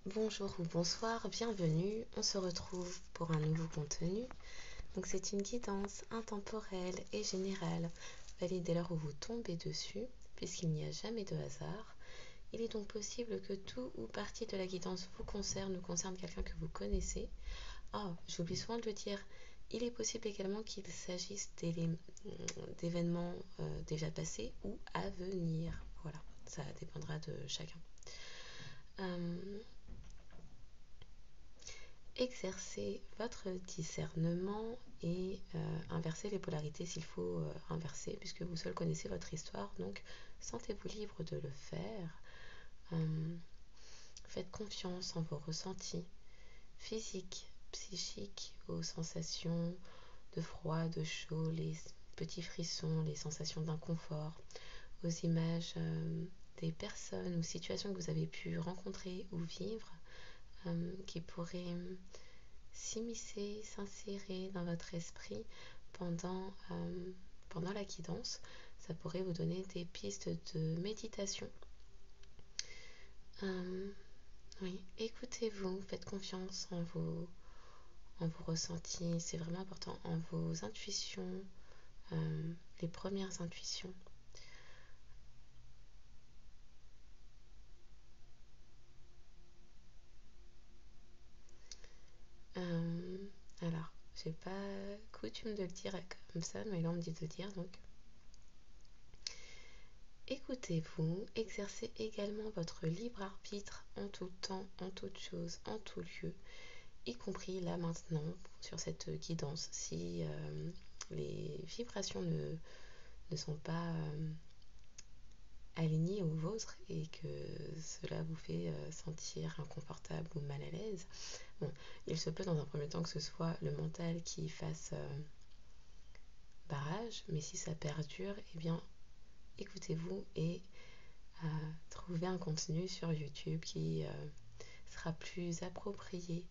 Bonjour ou bonsoir, bienvenue. On se retrouve pour un nouveau contenu. Donc c'est une guidance intemporelle et générale, valide dès lors où vous tombez dessus, puisqu'il n'y a jamais de hasard. Il est donc possible que tout ou partie de la guidance vous concerne ou concerne quelqu'un que vous connaissez. Oh, j'oublie souvent de le dire. Il est possible également qu'il s'agisse d'événements déjà passés ou à venir. Voilà, ça dépendra de chacun. Exercez votre discernement et inversez les polarités s'il faut inverser, puisque vous seul connaissez votre histoire, donc sentez-vous libre de le faire. Faites confiance en vos ressentis physiques, psychiques, aux sensations de froid, de chaud, les petits frissons, les sensations d'inconfort, aux images des personnes ou situations que vous avez pu rencontrer ou vivre qui pourraient s'immiscer, s'insérer dans votre esprit pendant, la guidance. Ça pourrait vous donner des pistes de méditation. Oui, écoutez-vous, faites confiance en vos ressentis, c'est vraiment important, en vos intuitions, les premières intuitions. Alors, j'ai pas coutume de le dire comme ça, mais là on me dit de le dire, donc écoutez-vous, exercez également votre libre arbitre en tout temps, en toute chose, en tout lieu, y compris là maintenant sur cette guidance. Si les vibrations ne sont pas alignées aux vôtres et que cela vous fait sentir inconfortable ou mal à l'aise, bon, il se peut dans un premier temps que ce soit le mental qui fasse barrage, mais si ça perdure, eh bien écoutez-vous et trouvez un contenu sur YouTube qui sera plus approprié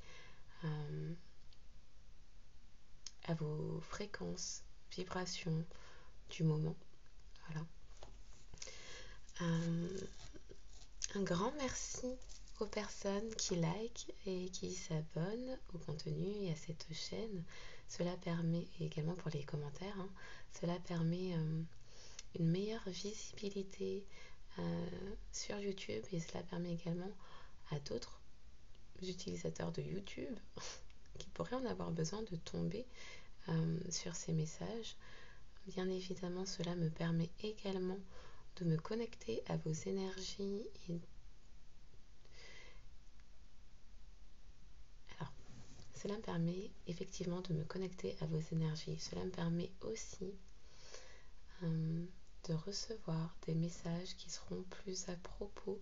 à vos fréquences, vibrations du moment. Voilà. Un grand merci aux personnes qui likent et qui s'abonnent au contenu et à cette chaîne. Cela permet, et également pour les commentaires, cela permet une meilleure visibilité sur YouTube et cela permet également à d'autres utilisateurs de YouTube qui pourraient en avoir besoin de tomber sur ces messages. Bien évidemment, cela me permet également de me connecter à vos énergies. Alors, cela me permet effectivement de me connecter à vos énergies. Cela me permet aussi de recevoir des messages qui seront plus à propos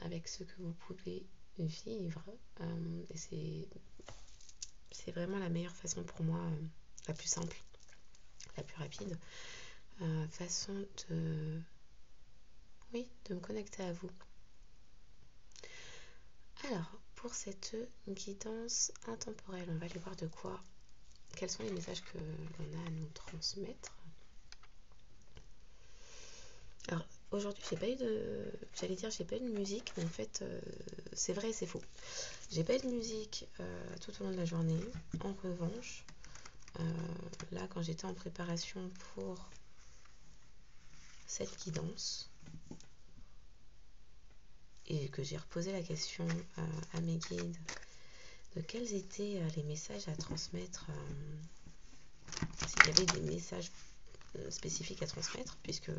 avec ce que vous pouvez vivre. Et c'est vraiment la meilleure façon pour moi, la plus simple, la plus rapide, façon de me connecter à vous. Alors, pour cette guidance intemporelle, on va aller voir quels sont les messages que l'on a à nous transmettre. Alors, aujourd'hui, j'ai pas eu de musique, mais en fait, c'est vrai et c'est faux. J'ai pas eu de musique tout au long de la journée. En revanche, là, quand j'étais en préparation pour cette guidance, et que j'ai reposé la question à mes guides de quels étaient les messages à transmettre, s'il y avait des messages spécifiques à transmettre, puisque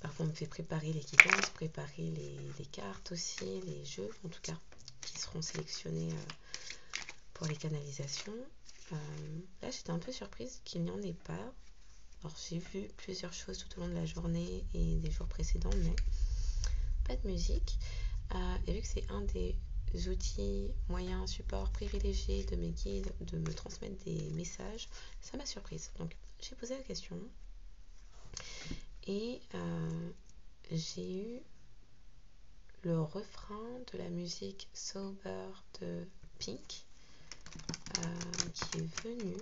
parfois on me fait préparer les guidances, préparer les cartes aussi, les jeux en tout cas, qui seront sélectionnés pour les canalisations. Là j'étais un peu surprise qu'il n'y en ait pas. Alors j'ai vu plusieurs choses tout au long de la journée et des jours précédents, mais pas de musique. Et vu que c'est un des outils, moyens, supports privilégiés de mes guides de me transmettre des messages, ça m'a surprise. Donc j'ai posé la question et j'ai eu le refrain de la musique Sober de Pink qui est venu.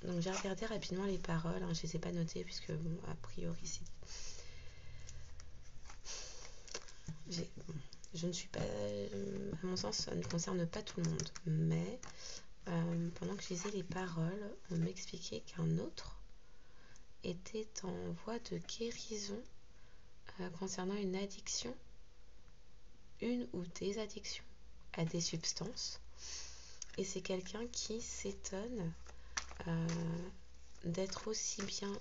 Donc j'ai regardé rapidement les paroles, je ne les ai pas notées puisque bon, a priori bon, je ne suis pas, à mon sens, ça ne concerne pas tout le monde, mais pendant que je lisais les paroles, on m'expliquait qu'un autre était en voie de guérison concernant une addiction, une ou des addictions à des substances. Et c'est quelqu'un qui s'étonne d'être aussi bien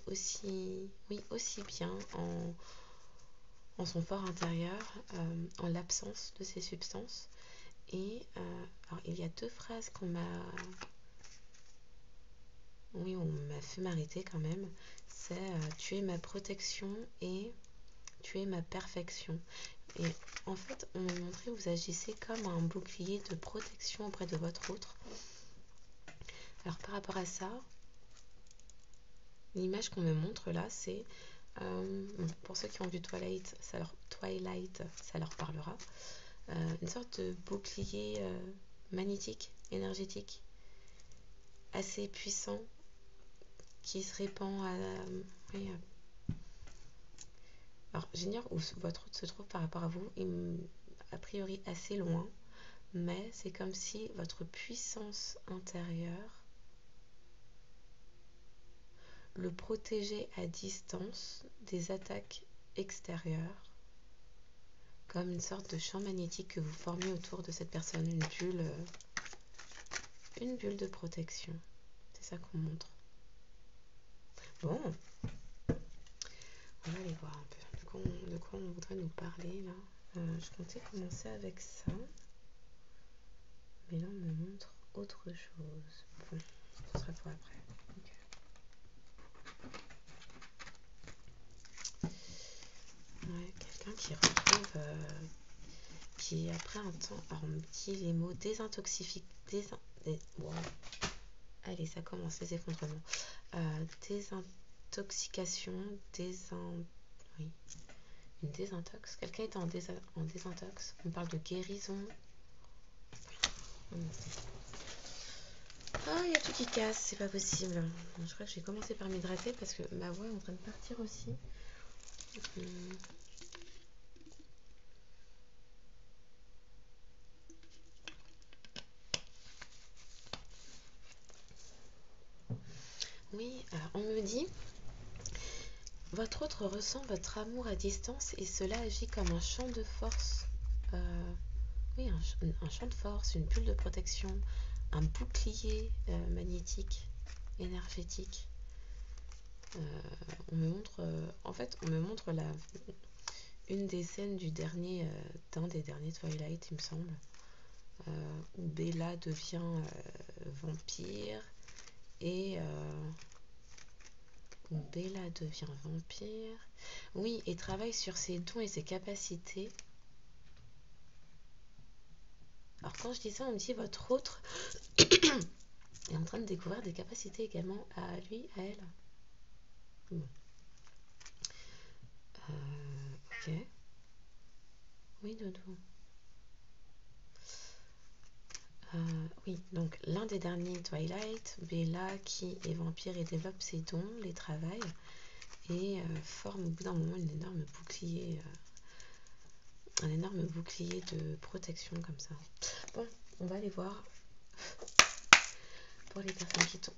en son fort intérieur, en l'absence de ces substances. Et alors, il y a deux phrases on m'a fait m'arrêter quand même. C'est tu es ma protection et tu es ma perfection. Et en fait, on m'a montré que vous agissez comme un bouclier de protection auprès de votre autre. Alors par rapport à ça, l'image qu'on me montre là, c'est pour ceux qui ont vu Twilight, ça leur parlera. Une sorte de bouclier magnétique, énergétique, assez puissant, qui se répand alors j'ignore où votre route se trouve par rapport à vous, a priori assez loin, mais c'est comme si votre puissance intérieure le protégeait à distance des attaques extérieures, comme une sorte de champ magnétique que vous formez autour de cette personne, une bulle de protection. C'est ça qu'on montre. Bon, on va aller voir un peu de quoi on voudrait nous parler là. Je comptais commencer avec ça, mais là on me montre autre chose. Bon, ce sera pour après. Ouais, quelqu'un qui retrouve, qui après un temps, alors on me dit les mots wow. Allez, ça commence les effondrements. Désintoxication, oui, une désintox. Quelqu'un est en désintox. On parle de guérison. Ah, il y a tout qui casse, c'est pas possible. Je crois que je vais commencer par m'hydrater parce que ma voix est en train de partir aussi. Oui, on me dit, votre autre ressent votre amour à distance et cela agit comme un champ de force. Oui, un champ de force, une bulle de protection, un bouclier magnétique, énergétique. On me montre, une des scènes d'un des derniers Twilight, il me semble, où Bella devient vampire et oui, et travaille sur ses dons et ses capacités. Alors quand je dis ça, on me dit votre autre est en train de découvrir des capacités également à lui, à elle. Bon. Ok. Oui, Dodo. Oui, donc l'un des derniers Twilight, Bella qui est vampire et développe ses dons, les travaille et forme au bout d'un moment un énorme bouclier de protection comme ça. Bon, on va aller voir pour les personnes qui tombent.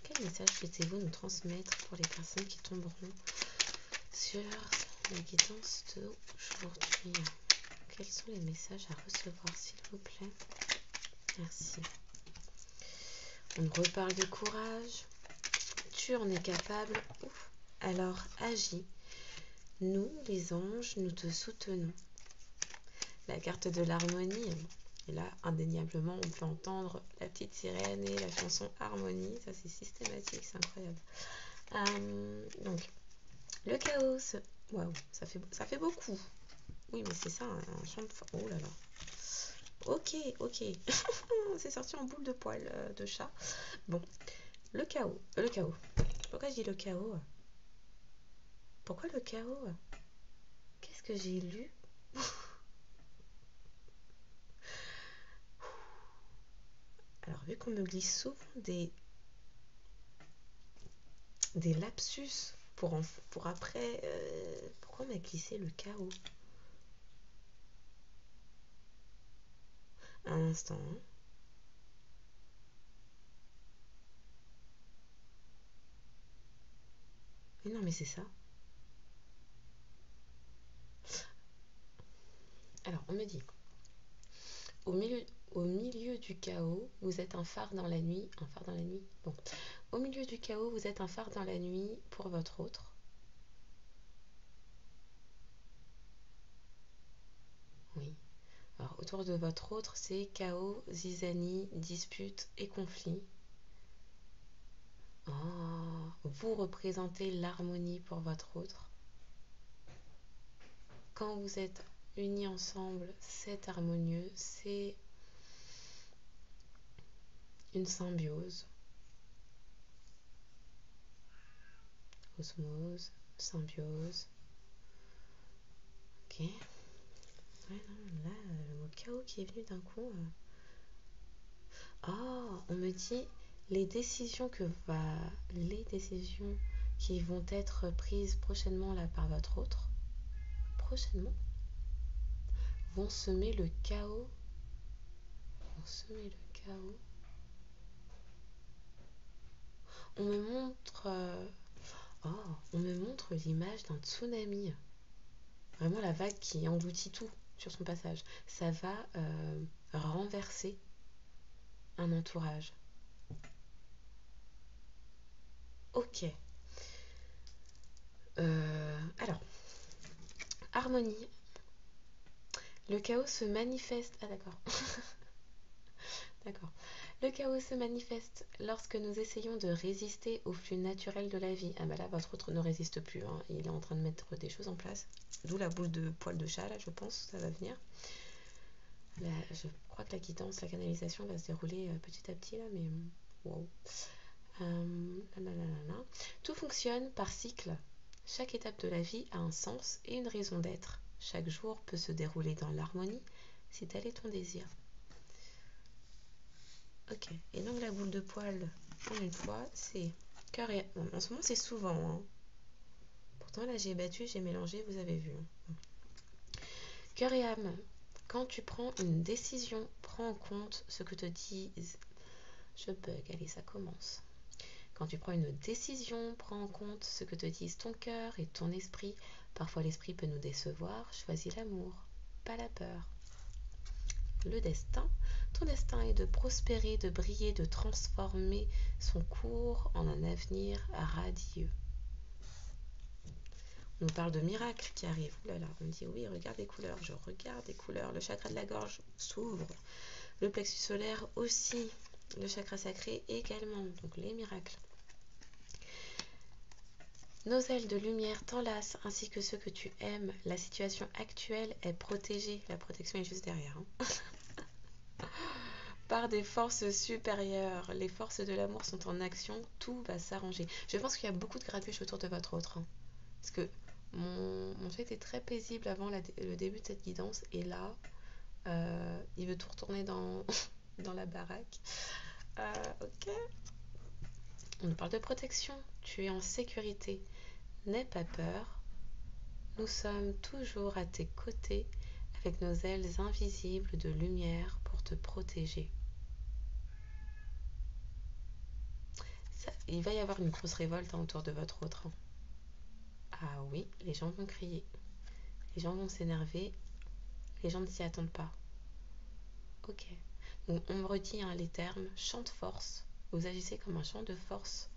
Quel message souhaitez-vous nous transmettre pour les personnes qui tomberont sur la guidance d'aujourd'hui? Quels sont les messages à recevoir, s'il vous plaît? Merci. On reparle de courage. Tu en es capable. Ouf. Alors agis. Nous, les anges, nous te soutenons. La carte de l'harmonie. Et là, indéniablement, on peut entendre la petite sirène et la chanson Harmonie. Ça, c'est systématique, c'est incroyable. Donc, le chaos. Waouh, ça fait beaucoup. Oui, mais c'est ça, un chant de... Oh là là. Ok. C'est sorti en boule de poil de chat. Bon, le chaos. Pourquoi je dis le chaos? Pourquoi le chaos? Qu'est-ce que j'ai lu? Alors, vu qu'on me glisse souvent des lapsus pour après... pourquoi on m'a glissé le chaos? Un instant. Hein. Mais non, mais c'est ça. Alors, on me dit, au milieu du chaos, vous êtes un phare dans la nuit. Un phare dans la nuit? Bon. Au milieu du chaos, vous êtes un phare dans la nuit pour votre autre. Oui. Alors, autour de votre autre, c'est chaos, zizanie, dispute et conflit. Oh, vous représentez l'harmonie pour votre autre. Quand vous êtes unis ensemble, c'est harmonieux, c'est une symbiose. Osmose, symbiose. Ok. Ouais, non, là, le mot chaos qui est venu d'un coup. Oh, on me dit les décisions qui vont être prises prochainement là par votre autre, prochainement, vont semer le chaos. Vont semer le chaos. On me montre, on me montre l'image d'un tsunami. Vraiment la vague qui engloutit tout sur son passage. Ça va renverser un entourage. Ok. Alors, harmonie. Le chaos se manifeste. Ah d'accord. D'accord. Le chaos se manifeste lorsque nous essayons de résister au flux naturel de la vie. Ah bah là, votre autre ne résiste plus. Hein. Il est en train de mettre des choses en place. D'où la boule de poil de chat, là, je pense, ça va venir. Là, je crois que la guidance, la canalisation va se dérouler petit à petit, là, mais wow. Tout fonctionne par cycle. Chaque étape de la vie a un sens et une raison d'être. Chaque jour peut se dérouler dans l'harmonie si tel est ton désir. Ok, et donc la boule de poil, pour une fois, c'est cœur et... Bon, en ce moment, c'est souvent. Hein. Pourtant, là, j'ai battu, j'ai mélangé, vous avez vu. Hein. Cœur et âme, quand tu prends une décision, prends en compte ce que te disent... Je bug, allez, ça commence. Quand tu prends une décision, prends en compte ce que te disent ton cœur et ton esprit. Parfois, l'esprit peut nous décevoir. Choisis l'amour, pas la peur. Le destin. Ton destin est de prospérer, de briller, de transformer son cours en un avenir radieux. On nous parle de miracles qui arrivent. Ouh là là, on me dit oui, regarde les couleurs. Je regarde les couleurs. Le chakra de la gorge s'ouvre. Le plexus solaire aussi. Le chakra sacré également. Donc les miracles. Nos ailes de lumière t'enlacent ainsi que ceux que tu aimes. La situation actuelle est protégée. La protection est juste derrière. Hein. Par des forces supérieures. Les forces de l'amour sont en action. Tout va s'arranger. Je pense qu'il y a beaucoup de grabuge autour de votre autre. Hein. Parce que mon chat était très paisible avant le début de cette guidance. Et là, il veut tout retourner dans, dans la baraque. Ok. On nous parle de protection. Tu es en sécurité. N'aie pas peur. Nous sommes toujours à tes côtés avec nos ailes invisibles de lumière pour te protéger. Il va y avoir une grosse révolte autour de votre autre. Ah oui, les gens vont crier. Les gens vont s'énerver. Les gens ne s'y attendent pas. Ok. Donc on me redit les termes champ de force. Vous agissez comme un champ de force.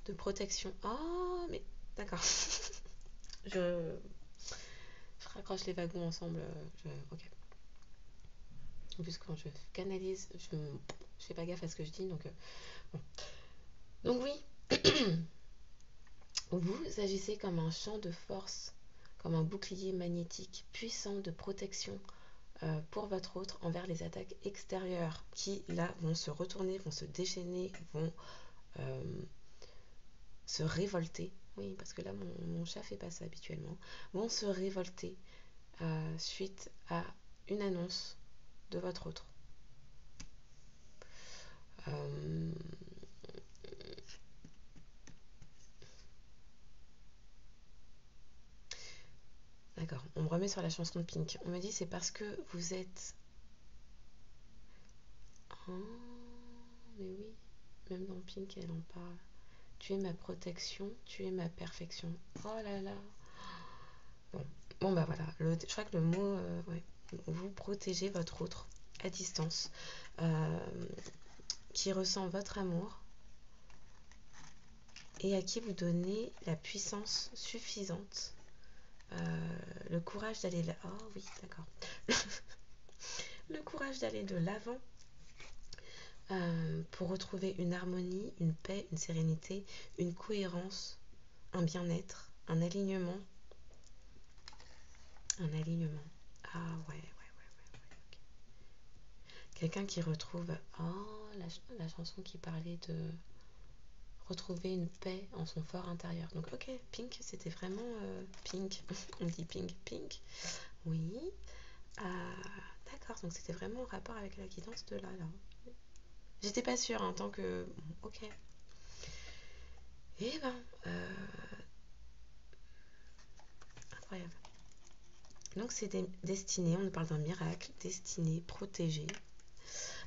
De protection. Ah, mais d'accord. je raccroche les wagons ensemble. Ok. En plus, quand je canalise, je fais pas gaffe à ce que je dis. Bon. Donc oui, vous agissez comme un champ de force, comme un bouclier magnétique puissant de protection pour votre autre envers les attaques extérieures qui, là, vont se retourner, vont se déchaîner, vont se révolter. Oui, parce que là, mon chat fait pas ça habituellement. Vont se révolter suite à une annonce de votre autre. D'accord, on me remet sur la chanson de Pink. On me dit c'est parce que vous êtes... Oh, mais oui, même dans Pink, elle en parle. Tu es ma protection, tu es ma perfection. Oh là là. Bon bah voilà, je crois que le mot, ouais, vous protégez votre autre à distance, euh, qui ressent votre amour et à qui vous donnez la puissance suffisante, le courage d'aller là. Oh oui, d'accord. Le courage d'aller de l'avant, pour retrouver une harmonie, une paix, une sérénité, une cohérence, un bien-être, un alignement. Un alignement. Ah ouais, ouais, ouais, ouais. Ok. Quelqu'un qui retrouve... Oh, la chanson qui parlait de retrouver une paix en son fort intérieur. Donc ok, Pink, c'était vraiment Pink. On dit Pink, Pink. Oui. D'accord, donc c'était vraiment en rapport avec la guidance de là. J'étais pas sûre en tant que... Bon, ok. Eh ben, incroyable. Donc c'est destiné, on nous parle d'un miracle, destiné, protégé.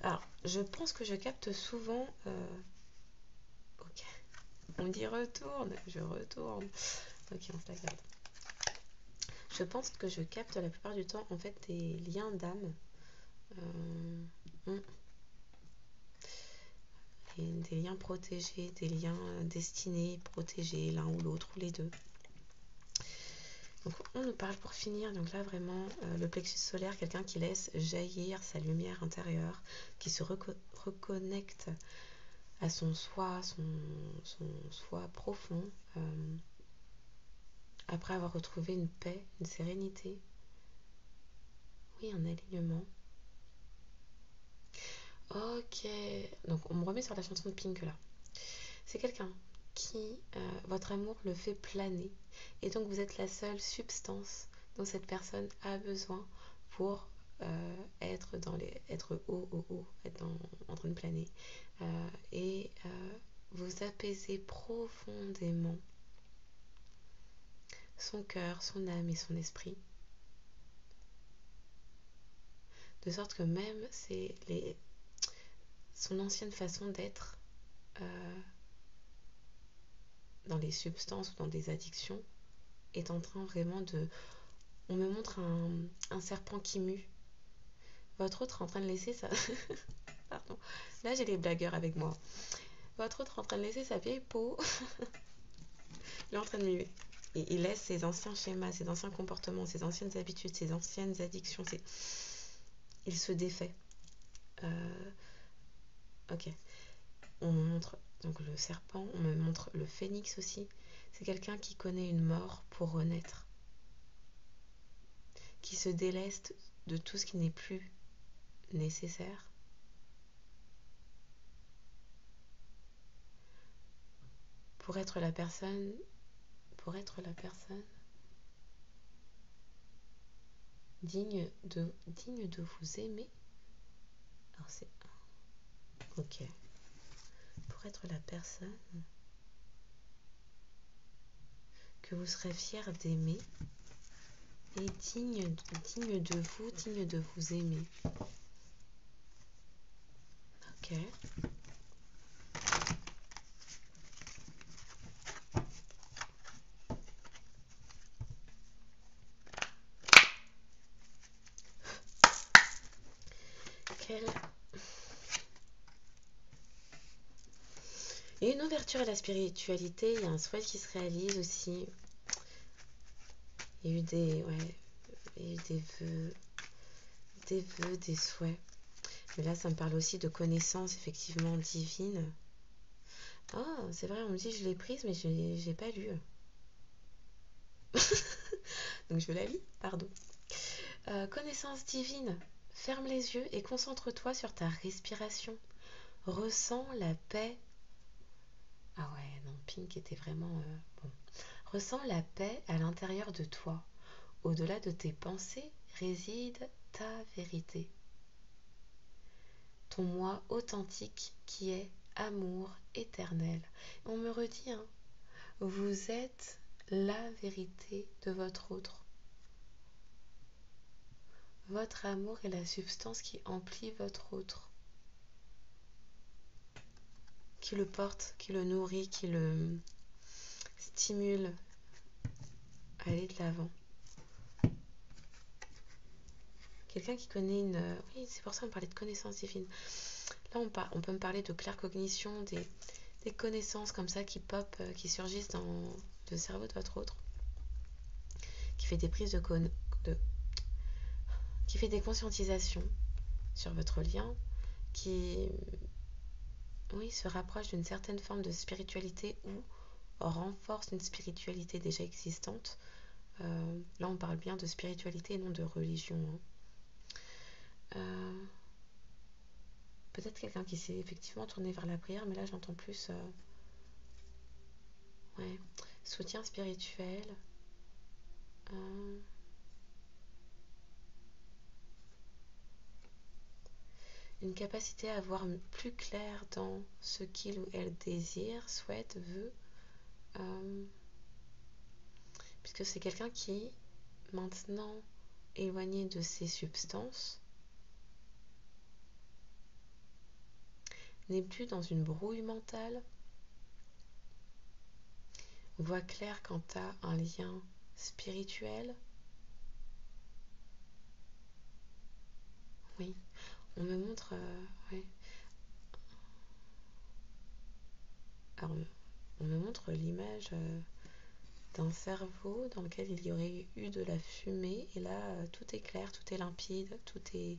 Alors, je pense que je capte souvent... ok, on me dit retourne, je retourne. Ok, on se la garde. Je pense que je capte la plupart du temps en fait des liens d'âme. Euh, des liens protégés, des liens destinés, protégés, l'un ou l'autre, ou les deux. Donc on nous parle pour finir, donc là vraiment, le plexus solaire, quelqu'un qui laisse jaillir sa lumière intérieure, qui se reconnecte à son soi, son soi profond, après avoir retrouvé une paix, une sérénité, oui, un alignement. Ok, donc on me remet sur la chanson de Pink là. C'est quelqu'un qui, votre amour le fait planer, et donc vous êtes la seule substance dont cette personne a besoin pour être être haut, être en train de planer, et vous apaisez profondément son cœur, son âme et son esprit, de sorte que même son ancienne façon d'être, dans les substances ou dans des addictions, est en train vraiment de... On me montre un serpent qui mue. Votre autre est en train de laisser sa... Pardon. Là, j'ai les blagueurs avec moi. Votre autre est en train de laisser sa vieille peau. Il est en train de muer. Et il laisse ses anciens schémas, ses anciens comportements, ses anciennes habitudes, ses anciennes addictions. Il se défait. Ok. On me montre donc le serpent, on me montre le phénix aussi. C'est quelqu'un qui connaît une mort pour renaître, qui se déleste de tout ce qui n'est plus nécessaire pour être la personne digne de vous aimer. Alors c'est ok. Pour être la personne que vous serez fier d'aimer et digne de vous aimer. Ok. Et une ouverture à la spiritualité, il y a un souhait qui se réalise aussi. Il y a eu des vœux, des souhaits. Mais là, ça me parle aussi de connaissances effectivement divines. Ah, c'est vrai, on me dit je l'ai prise, mais je l'ai pas lue. Donc je la lis, pardon. Connaissance divine. Ferme les yeux et concentre-toi sur ta respiration. Ressens la paix. Ah ouais, non, Pink était vraiment... bon. Ressens la paix à l'intérieur de toi. Au-delà de tes pensées réside ta vérité. Ton moi authentique qui est amour éternel. On me redit, hein, vous êtes la vérité de votre autre. Votre amour est la substance qui emplit votre autre, qui le porte, qui le nourrit, qui le stimule à aller de l'avant. Quelqu'un qui connaît une... Oui, c'est pour ça qu'on parlait de connaissance divine. Là, on peut me parler de claircognition, des connaissances comme ça qui pop, qui surgissent dans le cerveau de votre autre, qui fait des prises qui fait des conscientisations sur votre lien, qui, oui, se rapproche d'une certaine forme de spiritualité ou renforce une spiritualité déjà existante. Là, on parle bien de spiritualité et non de religion. Peut-être quelqu'un qui s'est effectivement tourné vers la prière, mais là, j'entends plus ouais, soutien spirituel. Une capacité à voir plus clair dans ce qu'il ou elle désire, souhaite, veut. Puisque c'est quelqu'un qui, maintenant éloigné de ces substances, n'est plus dans une brouille mentale, voit clair quant à un lien spirituel. Oui, on me montre... ouais. Alors, on me montre l'image d'un cerveau dans lequel il y aurait eu de la fumée, et là, tout est clair, tout est limpide, tout est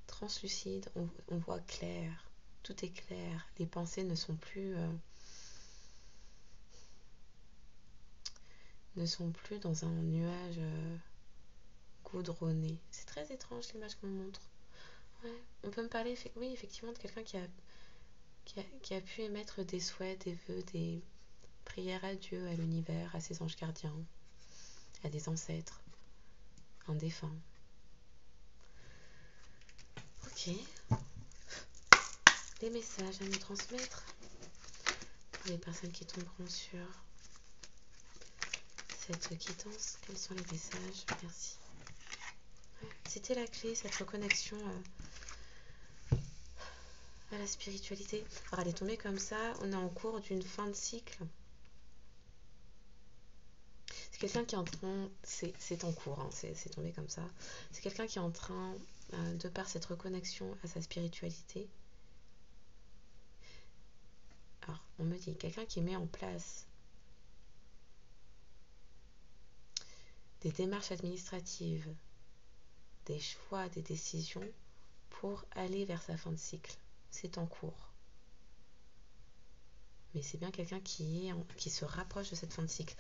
translucide, on voit clair, tout est clair, les pensées ne sont plus dans un nuage goudronné. C'est très étrange l'image qu'on me montre. Ouais. On peut me parler, oui, effectivement, de quelqu'un qui a pu émettre des souhaits, des vœux, des prières à Dieu, à l'univers, à ses anges gardiens, à des ancêtres, un défunt. Ok. Les messages à nous transmettre pour les personnes qui tomberont sur cette quittance. Quels sont les messages? Merci. Ouais. C'était la clé, cette reconnexion à la spiritualité. Alors elle est tombée comme ça, on est en cours d'une fin de cycle. C'est quelqu'un qui est en train, c'est en cours, hein, c'est tombé comme ça. C'est quelqu'un qui est en train, de par cette reconnexion à sa spiritualité. Alors on me dit, quelqu'un qui met en place des démarches administratives, des choix, des décisions pour aller vers sa fin de cycle. C'est en cours. Mais c'est bien quelqu'un qui se rapproche de cette fin de cycle.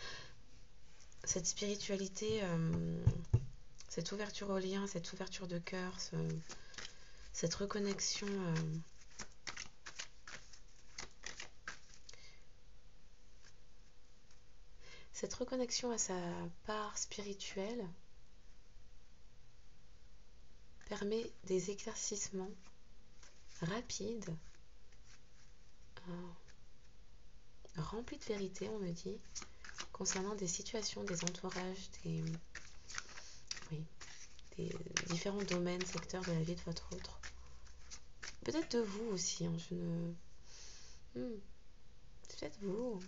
Cette spiritualité, cette ouverture au lien, cette ouverture de cœur, cette reconnexion à sa part spirituelle permet des éclaircissements rapides, remplis de vérité, on me dit, concernant des situations, des entourages, des différents domaines, secteurs de la vie de votre autre. Peut-être de vous aussi, hein, peut-être vous.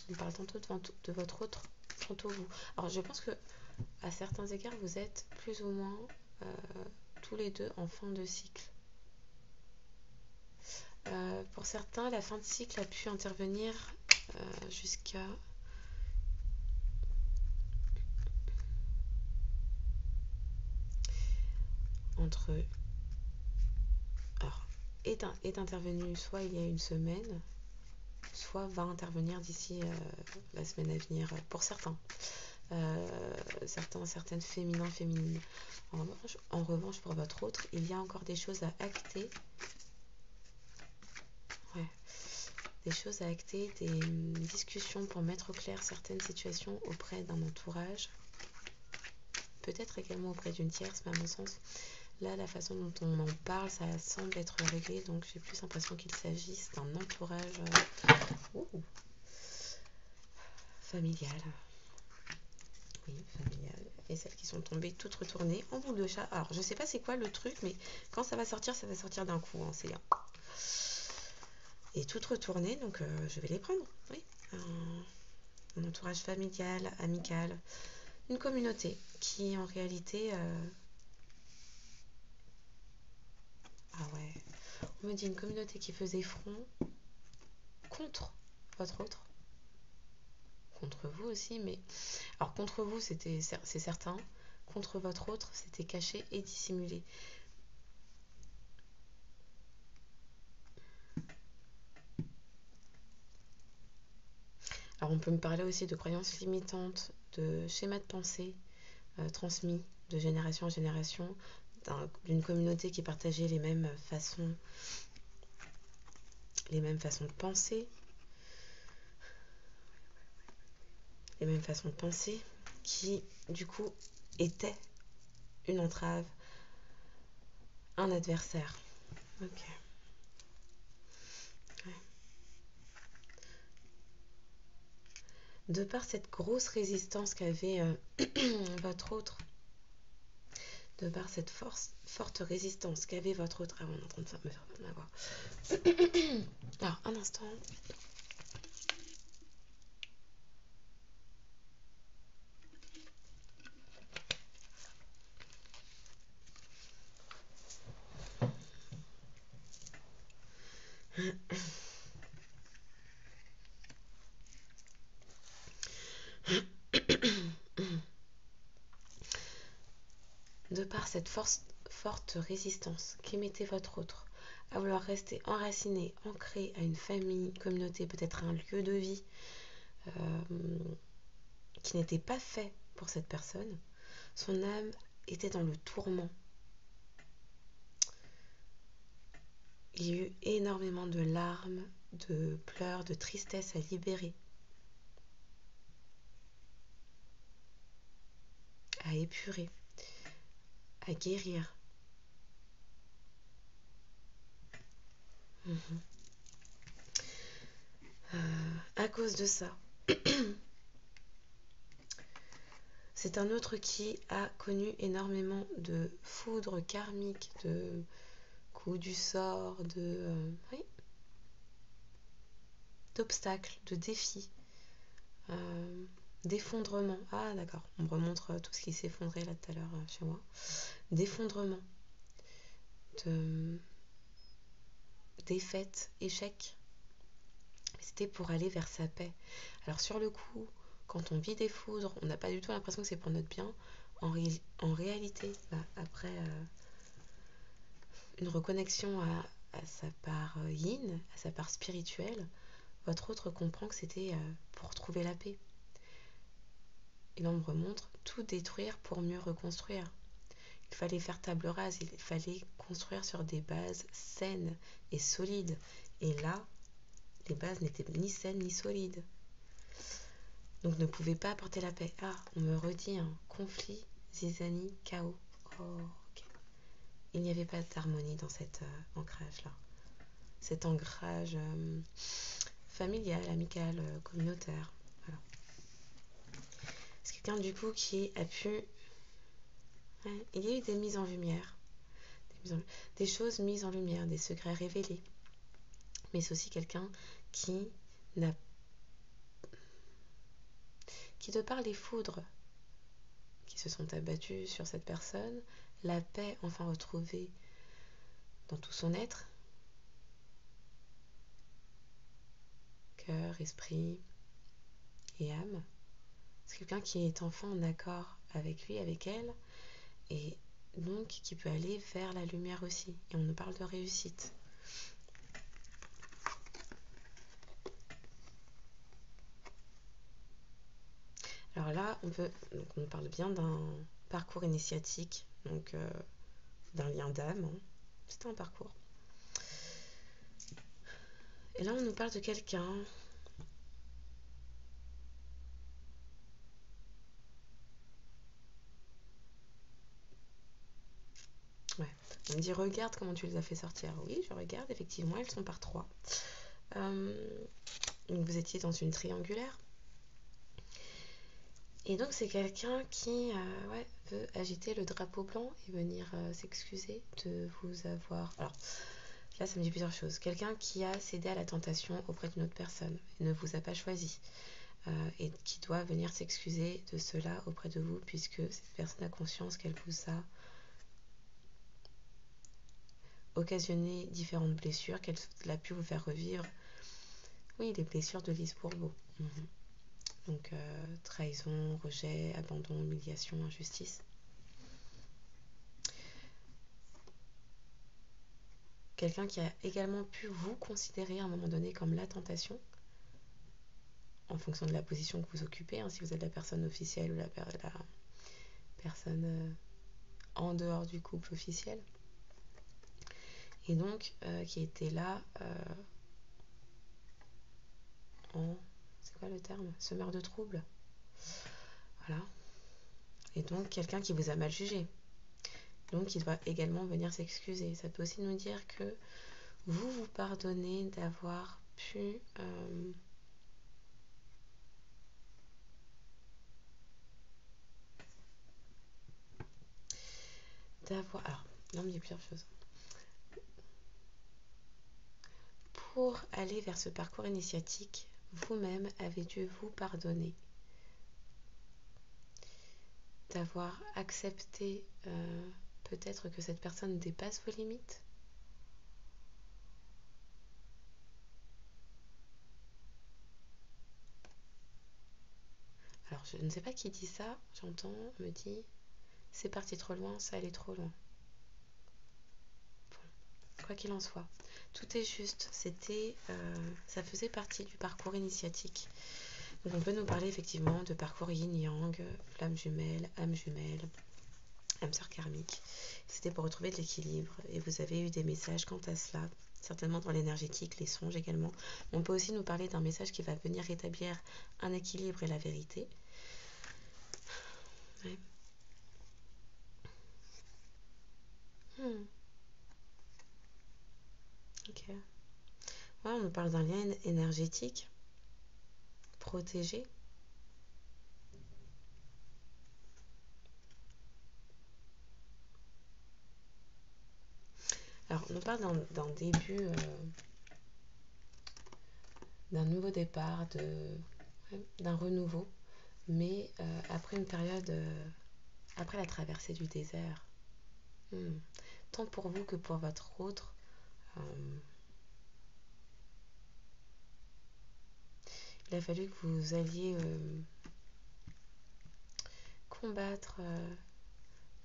On parle tantôt de votre autre, tantôt vous. Alors je pense que à certains égards, vous êtes plus ou moins tous les deux en fin de cycle. Pour certains, la fin de cycle a pu intervenir jusqu'à entre... Alors, est intervenu soit il y a une semaine, soit va intervenir d'ici la semaine à venir, pour certains. Certaines féminines. En revanche, pour votre autre, il y a encore des choses à acter. Ouais. Des choses à acter, des discussions pour mettre au clair certaines situations auprès d'un entourage. Peut-être également auprès d'une tierce, mais à mon sens, là, la façon dont on en parle, ça semble être réglé, donc j'ai plus l'impression qu'il s'agisse d'un entourage familial. Oui, familial. et celles qui sont tombées toutes retournées en boule de chat. Alors, je sais pas c'est quoi le truc, mais quand ça va sortir d'un coup. Hein, c'est et toutes retournées, donc je vais les prendre. Oui. Un entourage familial, amical, une communauté qui en réalité... Ah ouais, on me dit une communauté qui faisait front contre votre autre. Contre vous aussi, mais... Alors contre vous, c'est certain. Contre votre autre, c'était caché et dissimulé. Alors on peut me parler aussi de croyances limitantes, de schémas de pensée transmis de génération en génération, d'une communauté qui partageait les mêmes façons de penser, qui du coup étaient une entrave, un adversaire. Ok. Ouais. De par cette grosse résistance qu'avait votre autre, de par cette forte résistance qu'avait votre autre... Ah, on est en train de me faire mal à la voix. Alors, un instant. De par cette forte résistance qu'émettait votre autre, à vouloir rester enraciné, ancré à une famille, une communauté, peut-être un lieu de vie qui n'était pas fait pour cette personne, son âme était dans le tourment. Il y a eu énormément de larmes, de pleurs, de tristesse à libérer, à épurer, à guérir. À cause de ça, c'est un autre qui a connu énormément de foudre karmique, de coups du sort, oui, d'obstacles, de défis, d'effondrement. Ah d'accord, on me remontre tout ce qui s'effondrait là tout à l'heure chez moi. D'effondrement, de défaite, échec. C'était pour aller vers sa paix. Alors sur le coup, quand on vit des foudres, on n'a pas du tout l'impression que c'est pour notre bien. En réalité, après une reconnexion à sa part yin, à sa part spirituelle, votre autre comprend que c'était pour trouver la paix. Et l'ombre montre tout détruire pour mieux reconstruire. Il fallait faire table rase, il fallait construire sur des bases saines et solides. Et là, les bases n'étaient ni saines ni solides. Donc ne pouvaient pas apporter la paix. Ah, on me redit un conflit, zizanie, chaos. Oh, ok. Il n'y avait pas d'harmonie dans cet ancrage-là. Cet ancrage familial, amical, communautaire. Voilà. C'est quelqu'un du coup qui a pu... Ouais, il y a eu des mises en lumière. Des choses mises en lumière, des secrets révélés. Mais c'est aussi quelqu'un qui de par les foudres qui se sont abattues sur cette personne, la paix enfin retrouvée dans tout son être, cœur, esprit et âme. C'est quelqu'un qui est enfin en accord avec lui, avec elle, et donc qui peut aller vers la lumière aussi. Et on nous parle de réussite. Alors là, on parle bien d'un parcours initiatique, donc d'un lien d'âme. Hein. C'est un parcours. Et là, on nous parle de quelqu'un ouais. On me dit regarde comment tu les as fait sortir. Oui, je regarde, effectivement, elles sont par 3. Donc vous étiez dans une triangulaire. Et donc c'est quelqu'un qui ouais, veut agiter le drapeau blanc et venir s'excuser de vous avoir... Alors là ça me dit plusieurs choses. Quelqu'un qui a cédé à la tentation auprès d'une autre personne et ne vous a pas choisi. Et qui doit venir s'excuser de cela auprès de vous puisque cette personne a conscience qu'elle vous a occasionné différentes blessures, qu'elle a pu vous faire revivre. Oui, les blessures de Lise Bourbeau. Donc trahison, rejet, abandon, humiliation, injustice. Quelqu'un qui a également pu vous considérer à un moment donné comme la tentation, en fonction de la position que vous occupez, hein, si vous êtes la personne officielle ou la personne en dehors du couple officiel. Et donc, qui était là en... C'est quoi le terme? Semeur de troubles. Voilà. Et donc, quelqu'un qui vous a mal jugé. Donc, il doit également venir s'excuser. Ça peut aussi nous dire que vous pardonnez d'avoir pu... Alors, non, mais il y a plusieurs choses. Pour aller vers ce parcours initiatique, vous-même avez dû vous pardonner d'avoir accepté peut-être que cette personne dépasse vos limites. Alors, je ne sais pas qui dit ça, j'entends, on me dit, c'est parti trop loin, ça allait trop loin. Bon, quoi qu'il en soit, tout est juste, ça faisait partie du parcours initiatique. Donc on peut nous parler effectivement de parcours yin-yang, flamme jumelle, âme sœur karmique. C'était pour retrouver de l'équilibre et vous avez eu des messages quant à cela, certainement dans l'énergétique, les songes également. On peut aussi nous parler d'un message qui va venir rétablir un équilibre et la vérité. Ouais. Ok. Ouais, on nous parle d'un lien énergétique protégé. Alors, on nous parle d'un début, d'un nouveau départ, d'un renouveau, mais après une période, après la traversée du désert. Tant pour vous que pour votre autre, il a fallu que vous alliez combattre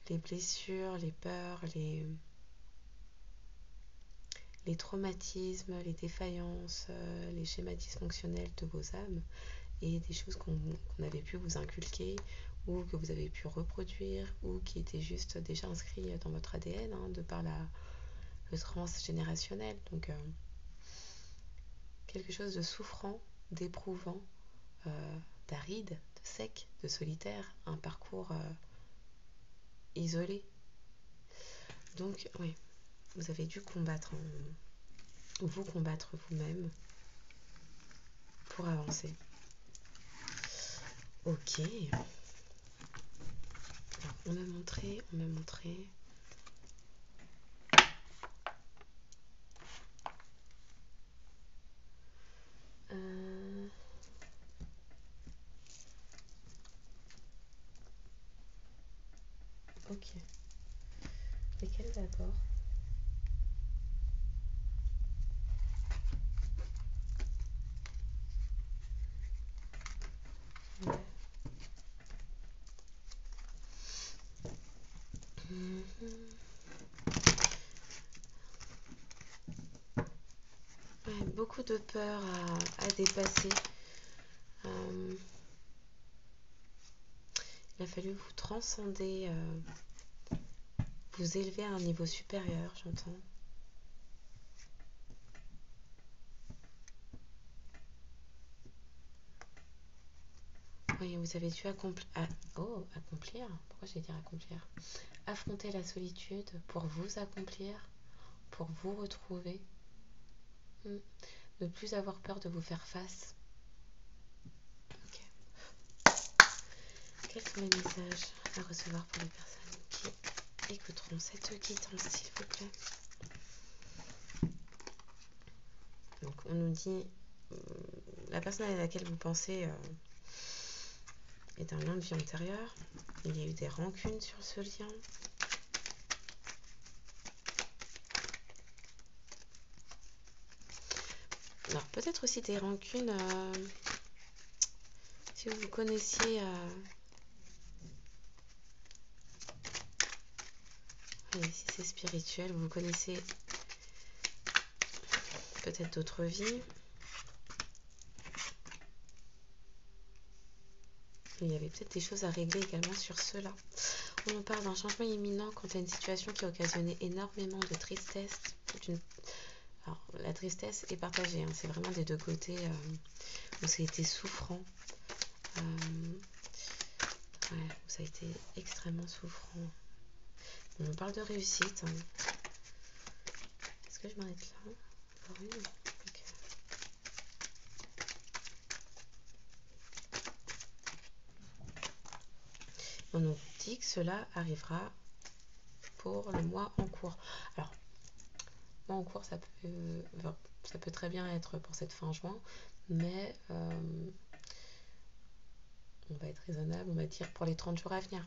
les blessures, les peurs, les traumatismes, les défaillances, les schémas dysfonctionnels de vos âmes et des choses qu'on avait pu vous inculquer ou que vous avez pu reproduire ou qui étaient juste déjà inscrits dans votre ADN hein, de par le transgénérationnel. Donc quelque chose de souffrant, d'éprouvant, d'aride, de sec, de solitaire, un parcours isolé. Donc oui, vous avez dû combattre, vous combattre vous-même pour avancer. Ok. Alors, on m'a montré. Ok. Lesquels d'abord? Ouais. Ouais, beaucoup de peur à dépasser. Il a fallu vous transcender, vous élever à un niveau supérieur, j'entends. Oui, vous avez dû accomplir. Pourquoi j'ai dit accomplir? Affronter la solitude pour vous accomplir, pour vous retrouver. Ne plus avoir peur de vous faire face. Okay. Quels sont les messages à recevoir pour les personnes qui écouteront cette guidance, s'il vous plaît? Donc, on nous dit, la personne à laquelle vous pensez est un lien de vie antérieur. Il y a eu des rancunes sur ce lien. Alors, peut-être aussi des rancunes, si vous connaissiez... si c'est spirituel, vous connaissez peut-être d'autres vies. Il y avait peut-être des choses à régler également sur cela. On nous parle d'un changement imminent quant à une situation qui a occasionné énormément de tristesse. Alors, la tristesse est partagée, hein. C'est vraiment des deux côtés où ça a été souffrant. Où ça a été extrêmement souffrant. On nous parle de réussite. Hein. Est-ce que je m'arrête là? Oui. Okay. On nous dit que cela arrivera pour le mois en cours. Alors, mois en cours, ça peut très bien être pour cette fin juin, mais on va être raisonnable, on va dire pour les 30 jours à venir.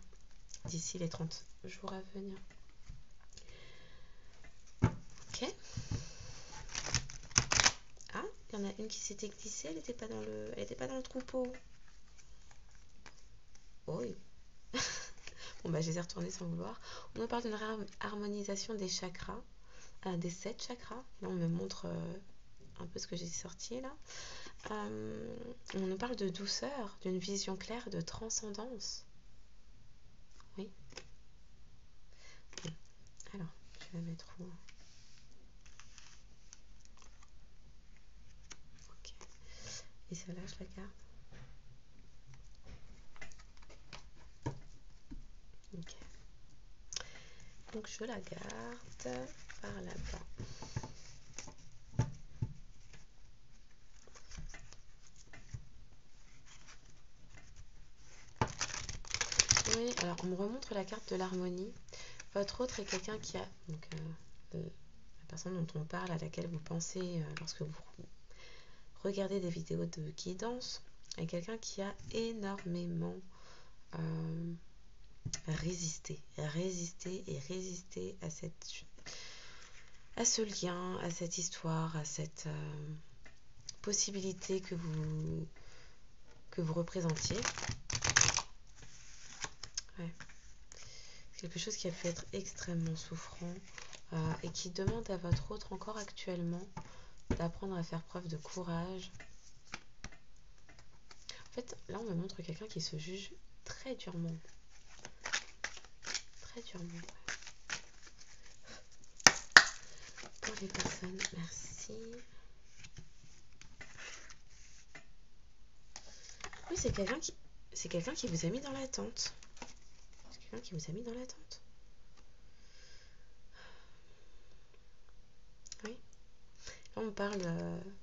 D'ici les 30 jours à venir. Ok. Ah, il y en a une qui s'était glissée, elle n'était pas dans le troupeau. Oh oui. Bon, bah, je les ai retournées sans vouloir. On nous parle d'une harmonisation des chakras, des 7 chakras. Là, on me montre un peu ce que j'ai sorti là. On nous parle de douceur, d'une vision claire, de transcendance. Oui. Bon. Alors, je vais la mettre où? Ok. Et celle-là, je la garde. Ok. Donc, je la garde par là-bas. Oui, alors on me remontre la carte de l'harmonie. Votre autre est quelqu'un qui a... Donc, la personne dont on parle, à laquelle vous pensez lorsque vous regardez des vidéos de guidance, est quelqu'un qui a énormément résisté à ce lien, à cette histoire, à cette possibilité que vous représentiez. Ouais. Quelque chose qui a pu être extrêmement souffrant et qui demande à votre autre encore actuellement d'apprendre à faire preuve de courage. En fait, là, on me montre quelqu'un qui se juge très durement. Très durement, ouais. Pour les personnes, merci. Oui, c'est quelqu'un qui vous a mis dans l'attente. C'est quelqu'un qui vous a mis dans l'attente. Oui. Là, on parle,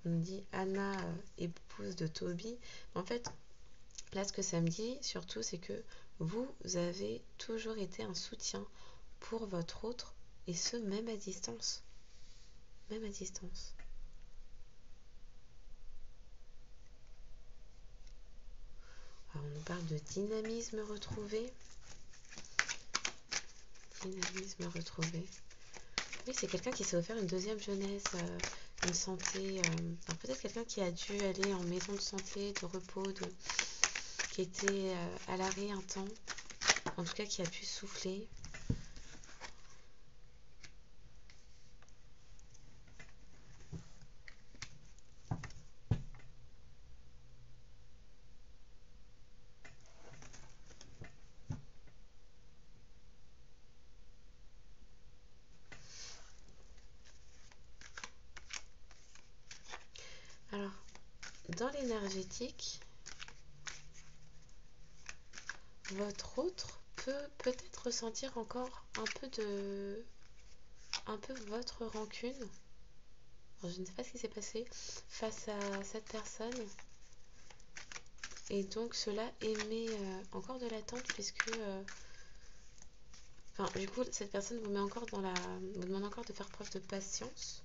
on dit Anna, épouse de Toby. En fait, là, ce que ça me dit, surtout, c'est que vous avez toujours été un soutien pour votre autre, et ce, même à distance. Même à distance. Alors, on nous parle de dynamisme retrouvé. Dynamisme retrouvé. Oui, c'est quelqu'un qui s'est offert une deuxième jeunesse, une santé. Alors peut-être quelqu'un qui a dû aller en maison de santé, de repos, qui était à l'arrêt un temps. En tout cas, qui a pu souffler. Alors, dans l'énergétique, votre autre peut peut-être ressentir encore un peu votre rancune. Alors, je ne sais pas ce qui s'est passé face à cette personne. Et donc cela émet encore de l'attente puisque enfin, du coup, cette personne vous met encore vous demande encore de faire preuve de patience.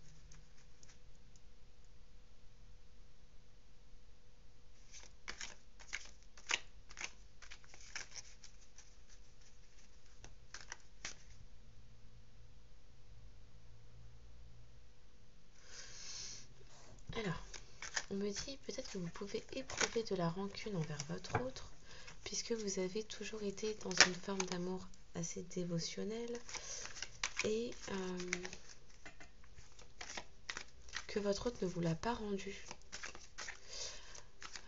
Alors, on me dit peut-être que vous pouvez éprouver de la rancune envers votre autre, puisque vous avez toujours été dans une forme d'amour assez dévotionnelle et que votre autre ne vous l'a pas rendu.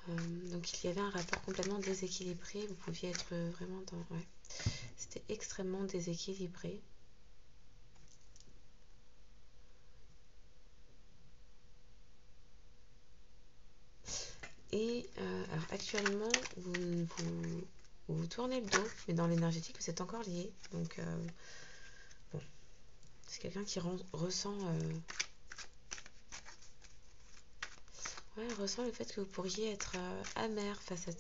Donc il y avait un rapport complètement déséquilibré, vous pouviez être vraiment dans... Ouais, c'était extrêmement déséquilibré. Et alors actuellement, vous tournez le dos, mais dans l'énergétique, vous êtes encore liés. Donc, bon, c'est quelqu'un qui ressent, ressent le fait que vous pourriez être amer face à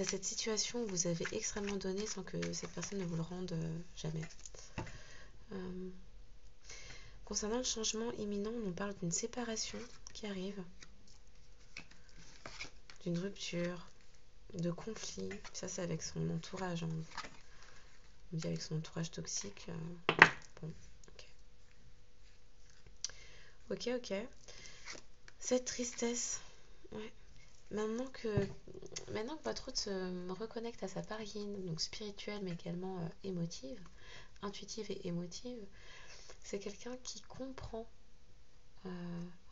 cette situation où vous avez extrêmement donné sans que cette personne ne vous le rende jamais. Concernant le changement imminent, on parle d'une séparation qui arrive, d'une rupture, de conflit. Ça, c'est avec son entourage. Hein. On dit avec son entourage toxique. Bon, ok. Cette tristesse, ouais. Maintenant que votre autre se reconnecte à sa part yin, donc spirituelle mais également émotive, intuitive et émotive, c'est quelqu'un qui comprend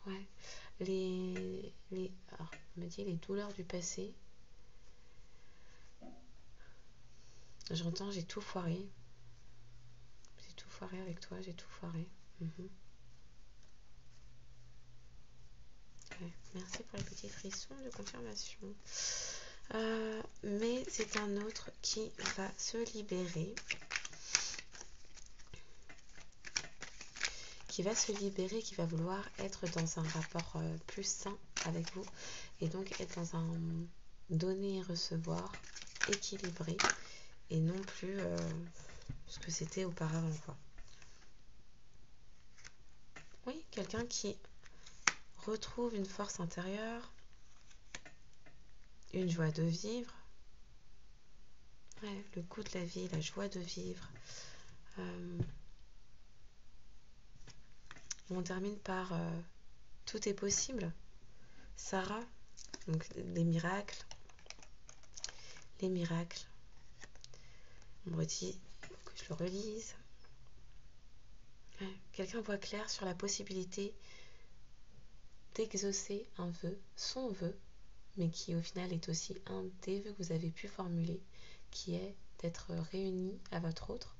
ouais, alors, on me dit les douleurs du passé. J'entends j'ai tout foiré. J'ai tout foiré avec toi, j'ai tout foiré. Ouais, merci pour les petits frissons de confirmation. Mais c'est un autre qui va se libérer. Qui va vouloir être dans un rapport plus sain avec vous. Et donc être dans un donner et recevoir équilibré. Et non plus ce que c'était auparavant, quoi. Oui, quelqu'un qui retrouve une force intérieure, une joie de vivre. Ouais, le goût de la vie, la joie de vivre. On termine par tout est possible. Sarah, donc les miracles. On me redit que je le relise. Ouais, quelqu'un voit clair sur la possibilité d'exaucer un vœu, son vœu, mais qui au final est aussi un des vœux que vous avez pu formuler, qui est d'être réunis à votre autre.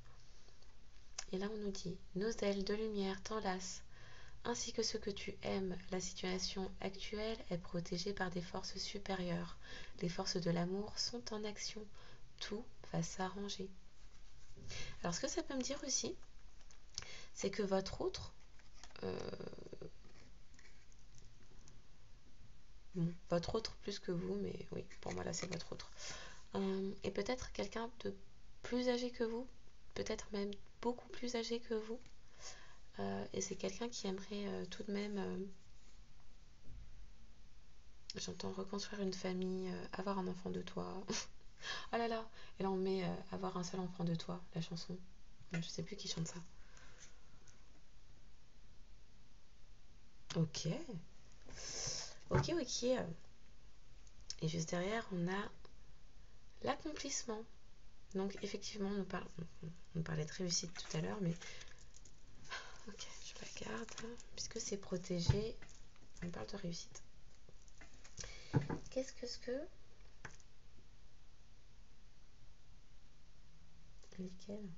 Et là on nous dit, nos ailes de lumière t'enlacent, ainsi que ce que tu aimes. La situation actuelle est protégée par des forces supérieures. Les forces de l'amour sont en action. Tout va s'arranger. Alors ce que ça peut me dire aussi, c'est que votre autre, votre autre plus que vous, mais oui, pour moi là c'est votre autre, est peut-être quelqu'un de plus âgé que vous, peut-être même beaucoup plus âgé que vous, et c'est quelqu'un qui aimerait tout de même, j'entends reconstruire une famille, avoir un enfant de toi. Oh là là, et là on met avoir un seul enfant de toi, la chanson. Je sais plus qui chante ça. Ok. Et juste derrière, on a l'accomplissement. Donc effectivement, on parlait de réussite tout à l'heure, mais ok, je la garde, puisque c'est protégé, on parle de réussite. Qu'est-ce que... Nickel.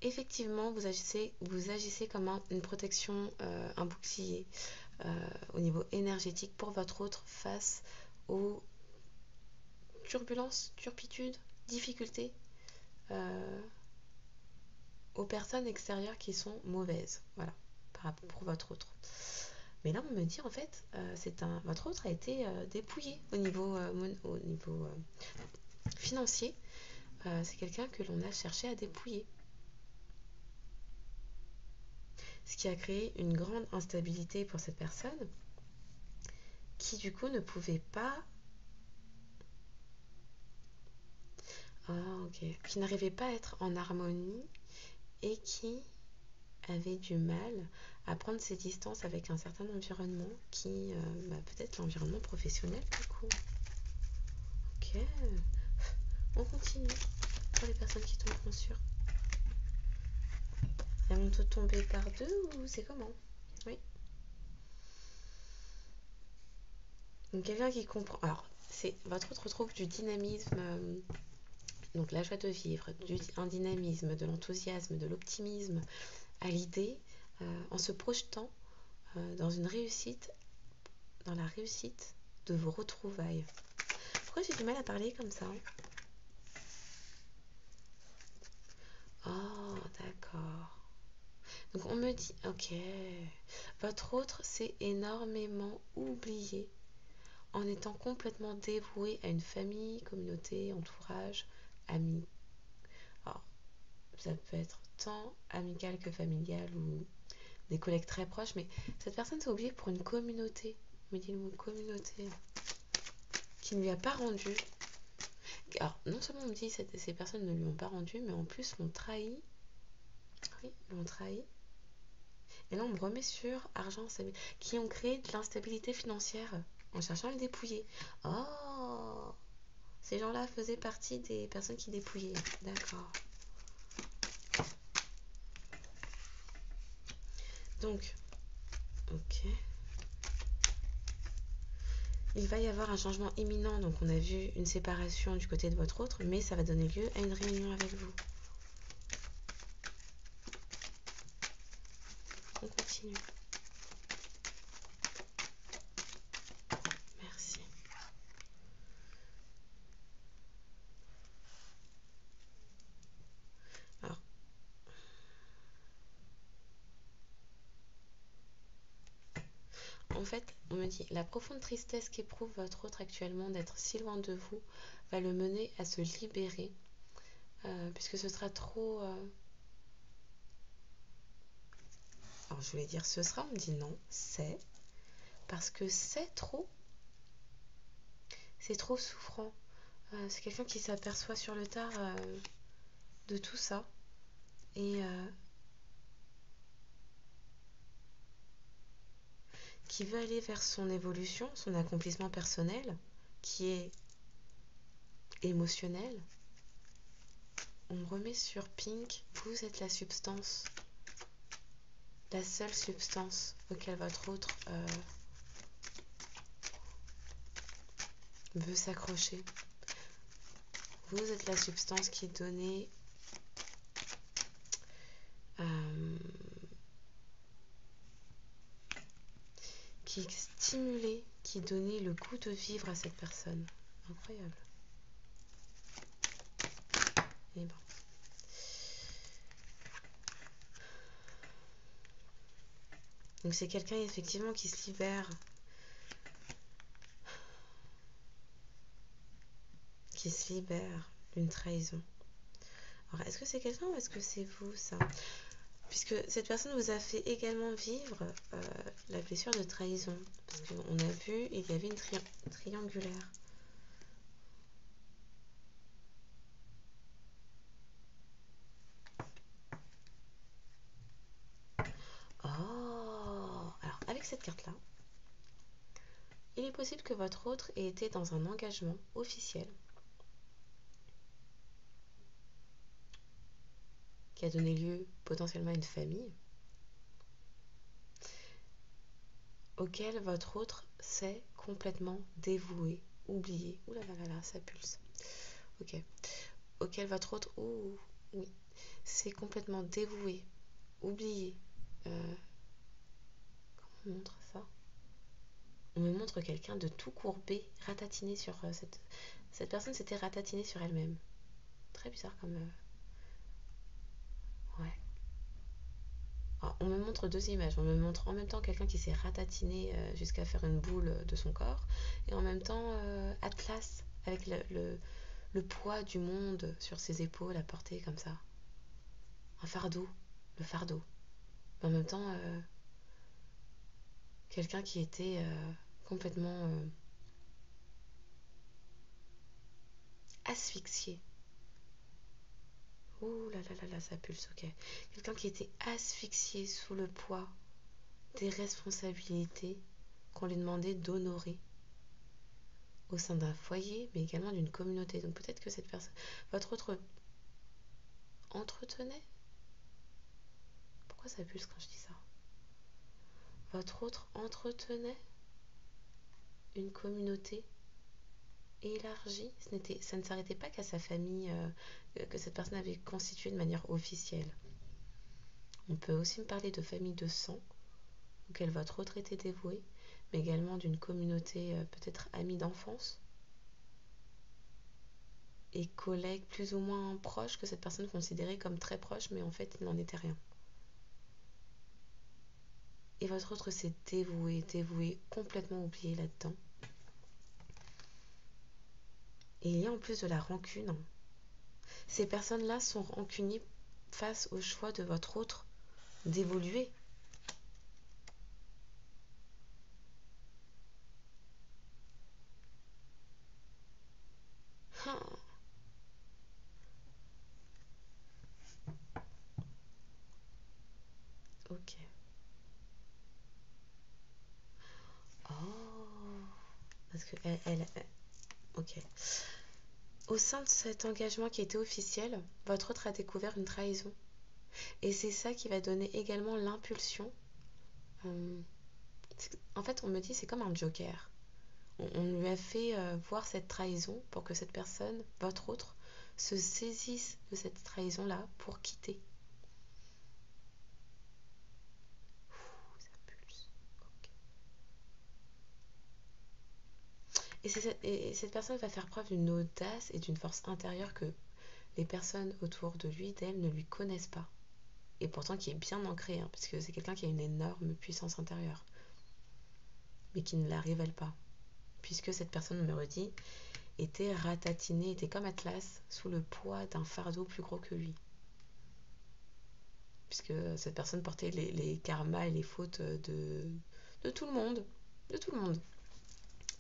effectivement, vous agissez comme une protection, un bouclier au niveau énergétique pour votre autre face aux turbulences, turpitudes, difficultés, aux personnes extérieures qui sont mauvaises, voilà, pour votre autre. Mais là, on me dit en fait, votre autre a été dépouillé au niveau financier. C'est quelqu'un que l'on a cherché à dépouiller. Ce qui a créé une grande instabilité pour cette personne qui du coup ne pouvait pas... qui n'arrivait pas à être en harmonie et qui avait du mal à prendre ses distances avec un certain environnement qui... peut-être l'environnement professionnel du coup. Ok, on continue pour les personnes qui tomberont sur. Elles vont toutes tomber par deux ou c'est comment? Oui. Donc quelqu'un qui comprend. Alors, votre autre retrouve du dynamisme, donc la joie de vivre, un dynamisme, de l'enthousiasme, de l'optimisme à l'idée, en se projetant dans la réussite de vos retrouvailles. Pourquoi j'ai du mal à parler comme ça? Oh, d'accord. Donc on me dit, ok, votre autre s'est énormément oublié en étant complètement dévoué à une famille, communauté, entourage, amis. Alors, ça peut être tant amical que familial ou des collègues très proches, mais cette personne s'est oubliée pour une communauté. On me dit le mot communauté qui ne lui a pas rendu. Alors, non seulement on me dit que ces personnes ne lui ont pas rendu, mais en plus l'ont trahi. Oui, l'ont trahi. Et là, on me remet sur argent, qui ont créé de l'instabilité financière en cherchant à le dépouiller. Oh, ces gens-là faisaient partie des personnes qui dépouillaient. D'accord. Donc, ok. Il va y avoir un changement imminent. Donc, on a vu une séparation du côté de votre autre, mais ça va donner lieu à une réunion avec vous. On continue. Merci. Alors, en fait, on me dit, la profonde tristesse qu'éprouve votre autre actuellement d'être si loin de vous va le mener à se libérer, puisque ce sera trop... Alors, je voulais dire ce sera, on me dit non, c'est, parce que c'est trop souffrant. C'est quelqu'un qui s'aperçoit sur le tard de tout ça. Et qui veut aller vers son évolution, son accomplissement personnel, qui est émotionnel. On me remet sur Pink, vous êtes la substance, la seule substance auquel votre autre veut s'accrocher. Vous êtes la substance qui donnait qui stimulait, qui donnait le goût de vivre à cette personne. Incroyable. Et bon. Donc c'est quelqu'un effectivement qui se libère, d'une trahison. Alors est-ce que c'est quelqu'un ou est-ce que c'est vous ça? Puisque cette personne vous a fait également vivre la blessure de trahison. Parce qu'on a vu, il y avait une triangulaire. Oh! Alors, avec cette carte-là, il est possible que votre autre ait été dans un engagement officiel qui a donné lieu potentiellement à une famille auquel votre autre s'est complètement dévoué, oublié. Ouh là là là là, ça pulse. Ok. Auquel votre autre... Ouh, oui. c'est complètement dévoué, oublié. Comment on montre ça? On me montre quelqu'un de tout courbé, ratatiné sur cette personne s'était ratatinée sur elle-même. Très bizarre comme... ouais. Alors, on me montre deux images. On me montre en même temps quelqu'un qui s'est ratatiné jusqu'à faire une boule de son corps, et en même temps Atlas, avec le poids du monde sur ses épaules à porter comme ça. Un fardeau, le fardeau. Mais en même temps, quelqu'un qui était complètement asphyxié. Ouh là là là là, ça pulse, ok. Quelqu'un qui était asphyxié sous le poids des responsabilités qu'on lui demandait d'honorer au sein d'un foyer, mais également d'une communauté. Donc peut-être que cette personne, votre autre entretenait. Pourquoi ça pulse quand je dis ça? Votre autre entretenait une communauté élargie. Ça ne s'arrêtait pas qu'à sa famille que cette personne avait constituée de manière officielle. On peut aussi me parler de famille de sang, auquel votre autre était dévoué, mais également d'une communauté peut-être amie d'enfance et collègues plus ou moins proches que cette personne considérait comme très proche, mais en fait il n'en était rien. Et votre autre s'est dévoué, complètement oublié là-dedans. Et il y a en plus de la rancune. Ces personnes-là sont rancunies face au choix de votre autre d'évoluer. Ah, ok. Oh, parce que ok. Au sein de cet engagement qui était officiel, votre autre a découvert une trahison. Et c'est ça qui va donner également l'impulsion. En fait, on me dit c'est comme un joker. On lui a fait voir cette trahison pour que cette personne, votre autre, se saisisse de cette trahison-là pour quitter. Ouh, ça pulse. Ok. Et cette personne va faire preuve d'une audace et d'une force intérieure que les personnes autour de lui, d'elle, ne lui connaissent pas. Et pourtant qui est bien ancrée, hein, parce que c'est quelqu'un qui a une énorme puissance intérieure, mais qui ne la révèle pas. Puisque cette personne, me redit, était ratatinée, était comme Atlas, sous le poids d'un fardeau plus gros que lui. Puisque cette personne portait les karmas et les fautes de tout le monde. De tout le monde.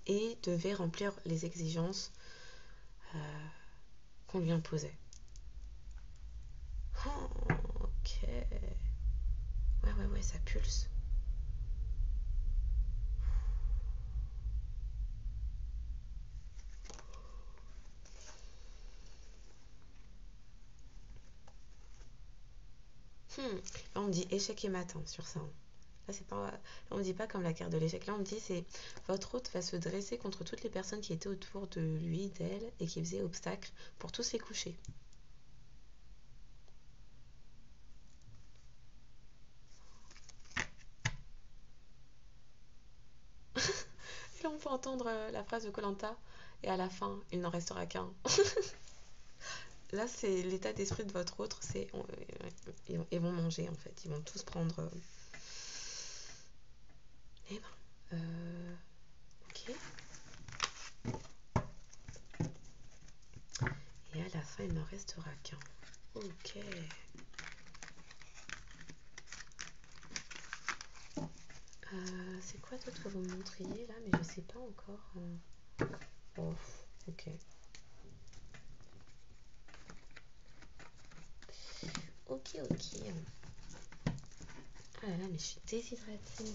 Et devait remplir les exigences qu'on lui imposait. Oh, ok. Ouais, ça pulse. Là, on me dit échec et matin sur ça. Là, c'est pas, là, on me dit pas comme la carte de l'échec. Là, on me dit c'est votre hôte va se dresser contre toutes les personnes qui étaient autour de lui, d'elle, et qui faisaient obstacle pour tous les coucher. Et là, on peut entendre la phrase de koh et à la fin, il n'en restera qu'un. Là, c'est l'état d'esprit de votre autre. Ils vont manger, en fait. Ils vont tous prendre... Eh ben, ok. Et à la fin, il n'en restera qu'un. Ok. C'est quoi d'autre que vous me montriez là? Mais je sais pas encore. Oh, ok. Ok. Ah là là, mais je suis déshydratée.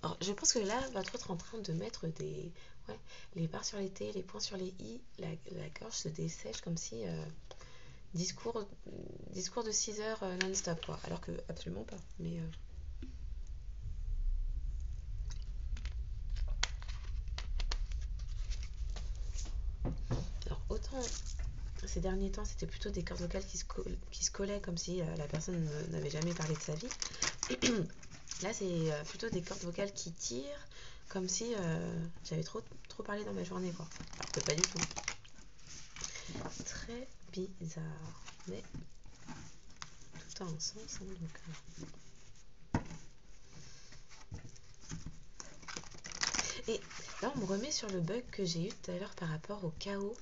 Alors, je pense que là, votre autre est en train de mettre des... Ouais, les barres sur les T, les points sur les I, la gorge se dessèche comme si... discours de 6 heures non-stop, quoi. Alors que absolument pas. Mais... Alors, autant ces derniers temps, c'était plutôt des cordes vocales qui se collaient comme si la personne n'avait jamais parlé de sa vie. Là, c'est plutôt des cordes vocales qui tirent comme si j'avais trop parlé dans ma journée, quoi. Alors que pas du tout. Très bizarre. Mais tout a un sens, hein, donc... Et là, on me remet sur le bug que j'ai eu tout à l'heure par rapport au chaos,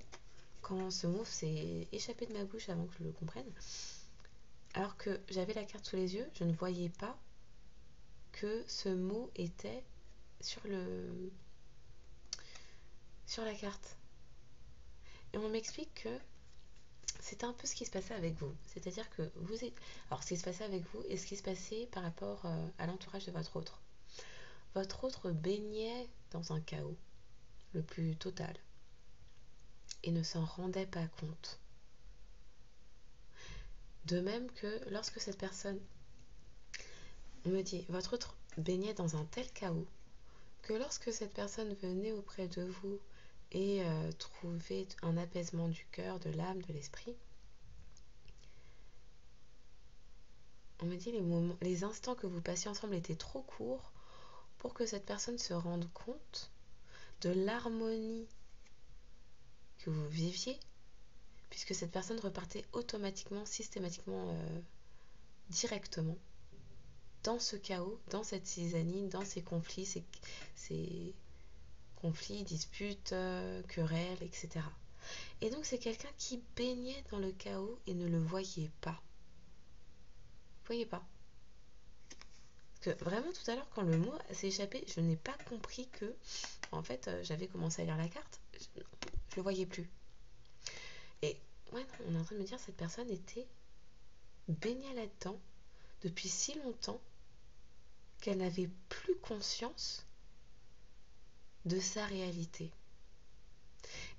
quand ce mot s'est échappé de ma bouche avant que je le comprenne. Alors que j'avais la carte sous les yeux, je ne voyais pas que ce mot était sur la carte. Et on m'explique que c'était un peu ce qui se passait avec vous. C'est-à-dire que vous êtes... Alors, ce qui se passait avec vous et ce qui se passait par rapport à l'entourage de votre autre. Votre autre baignait dans un chaos le plus total et ne s'en rendait pas compte. De même que lorsque cette personne, on me dit, votre autre baignait dans un tel chaos que lorsque cette personne venait auprès de vous et trouvait un apaisement du cœur, de l'âme, de l'esprit, on me dit les instants que vous passiez ensemble étaient trop courts pour que cette personne se rende compte de l'harmonie que vous viviez, puisque cette personne repartait automatiquement, systématiquement, directement dans ce chaos, dans cette zizanie, dans ces conflits, ces conflits, disputes, querelles, etc. Et donc c'est quelqu'un qui baignait dans le chaos et ne le voyait pas. Vous voyez pas? Parce que vraiment tout à l'heure quand le mot s'est échappé, je n'ai pas compris que en fait j'avais commencé à lire la carte, je le voyais plus. Et ouais, non, on est en train de me dire cette personne était baignée là-dedans depuis si longtemps qu'elle n'avait plus conscience de sa réalité.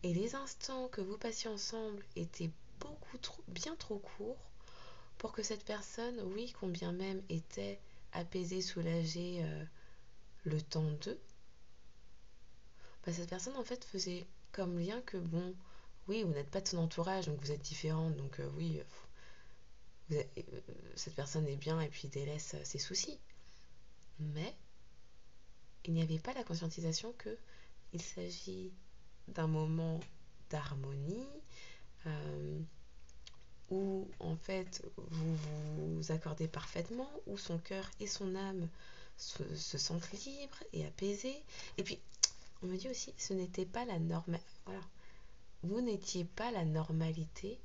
Et les instants que vous passiez ensemble étaient bien trop courts pour que cette personne, oui, combien même était apaisée, soulagée le temps d'eux, bah, cette personne en fait faisait comme lien que bon, oui, vous n'êtes pas de son entourage, donc vous êtes différente, donc oui, cette personne est bien et puis délaisse ses soucis. Mais il n'y avait pas la conscientisation que il s'agit d'un moment d'harmonie où en fait vous vous accordez parfaitement, où son cœur et son âme se sentent libres et apaisés. Et puis on me dit aussi, ce n'était pas la norme. Voilà, vous n'étiez pas la normalité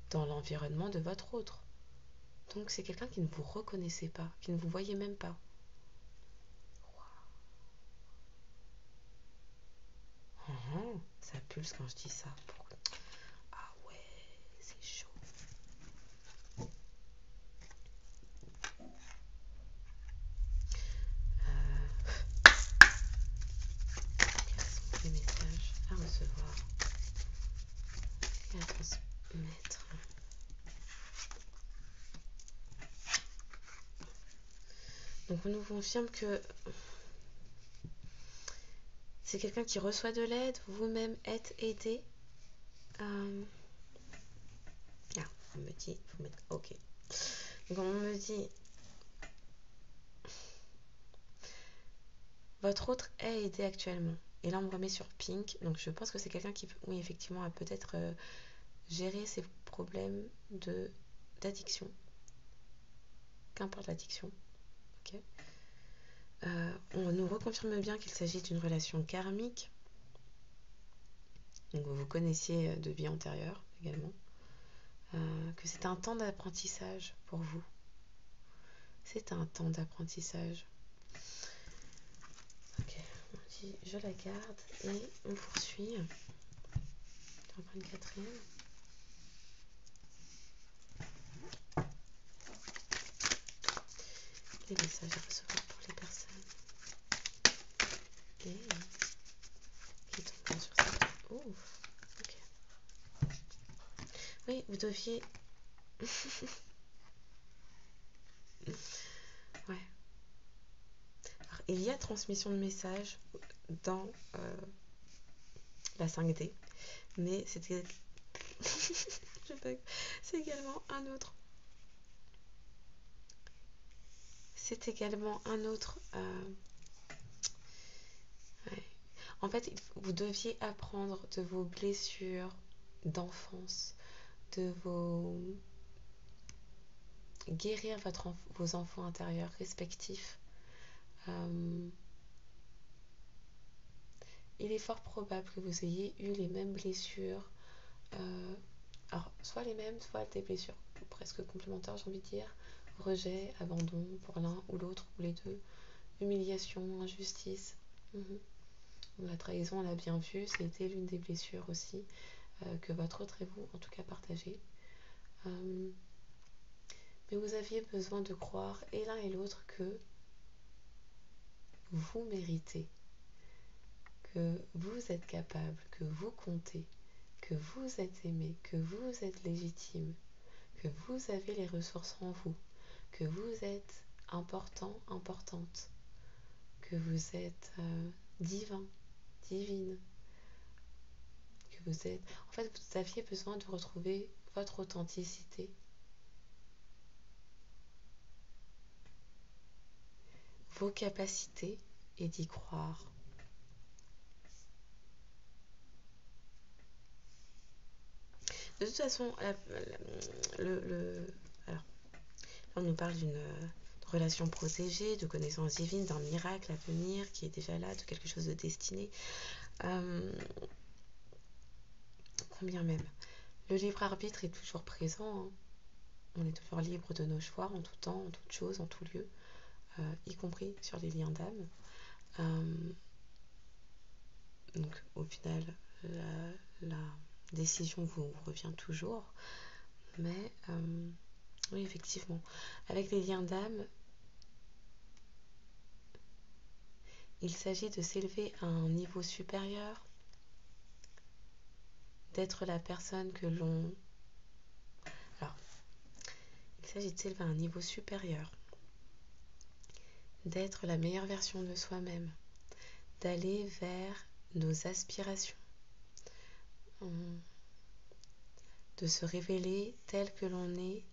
dans l'environnement de votre autre. Donc c'est quelqu'un qui ne vous reconnaissait pas, qui ne vous voyait même pas. Ça pulse quand je dis ça. Ah ouais, c'est chaud. Quels sont les messages à recevoir et à transmettre? Donc on nous confirme que c'est quelqu'un qui reçoit de l'aide, vous-même êtes aidé. On me dit, faut mettre OK. Donc on me dit, votre autre est aidé actuellement. Et là on me remet sur Pink. Donc je pense que c'est quelqu'un qui, oui effectivement, a peut-être géré ses problèmes d'addiction. Qu'importe l'addiction. OK. On nous reconfirme bien qu'il s'agit d'une relation karmique. Donc vous vous connaissiez de vie antérieure également. Que c'est un temps d'apprentissage pour vous. C'est un temps d'apprentissage. Ok, on dit je la garde et on poursuit. Encore une quatrième. Les messages à recevoir pour les personnes. Et qui tombent sur ça. Ouf, ok. Oui, vous deviez. Ouais. Alors, il y a transmission de messages dans la 5D. Mais c'était... C'est également un autre. C'est également un autre... ouais. En fait, vous deviez apprendre de vos blessures d'enfance, de vos... guérir vos enfants intérieurs respectifs. Il est fort probable que vous ayez eu les mêmes blessures. Alors, soit les mêmes, soit des blessures presque complémentaires, j'ai envie de dire. Rejet, abandon pour l'un ou l'autre, ou les deux. Humiliation, injustice. La trahison, on l'a bien vu, c'était l'une des blessures aussi que votre autre et vous, en tout cas, partagez. Mais vous aviez besoin de croire, et l'un et l'autre, que vous méritez, que vous êtes capable, que vous comptez, que vous êtes aimé, que vous êtes légitime, que vous avez les ressources en vous, que vous êtes important, importante, que vous êtes divin, divine, que vous êtes... En fait, vous aviez besoin de retrouver votre authenticité, vos capacités et d'y croire. De toute façon, alors, là, on nous parle d'une relation protégée, de connaissance divine, d'un miracle à venir qui est déjà là, de quelque chose de destiné. Combien même. Le libre arbitre est toujours présent. Hein. On est toujours libre de nos choix en tout temps, en toute chose, en tout lieu, y compris sur les liens d'âme. Donc, au final, la décision vous revient toujours. Mais, oui, effectivement, avec les liens d'âme, il s'agit de s'élever à un niveau supérieur, d'être la personne que l'on... Alors, il s'agit de s'élever à un niveau supérieur, d'être la meilleure version de soi-même, d'aller vers nos aspirations, de se révéler tel que l'on est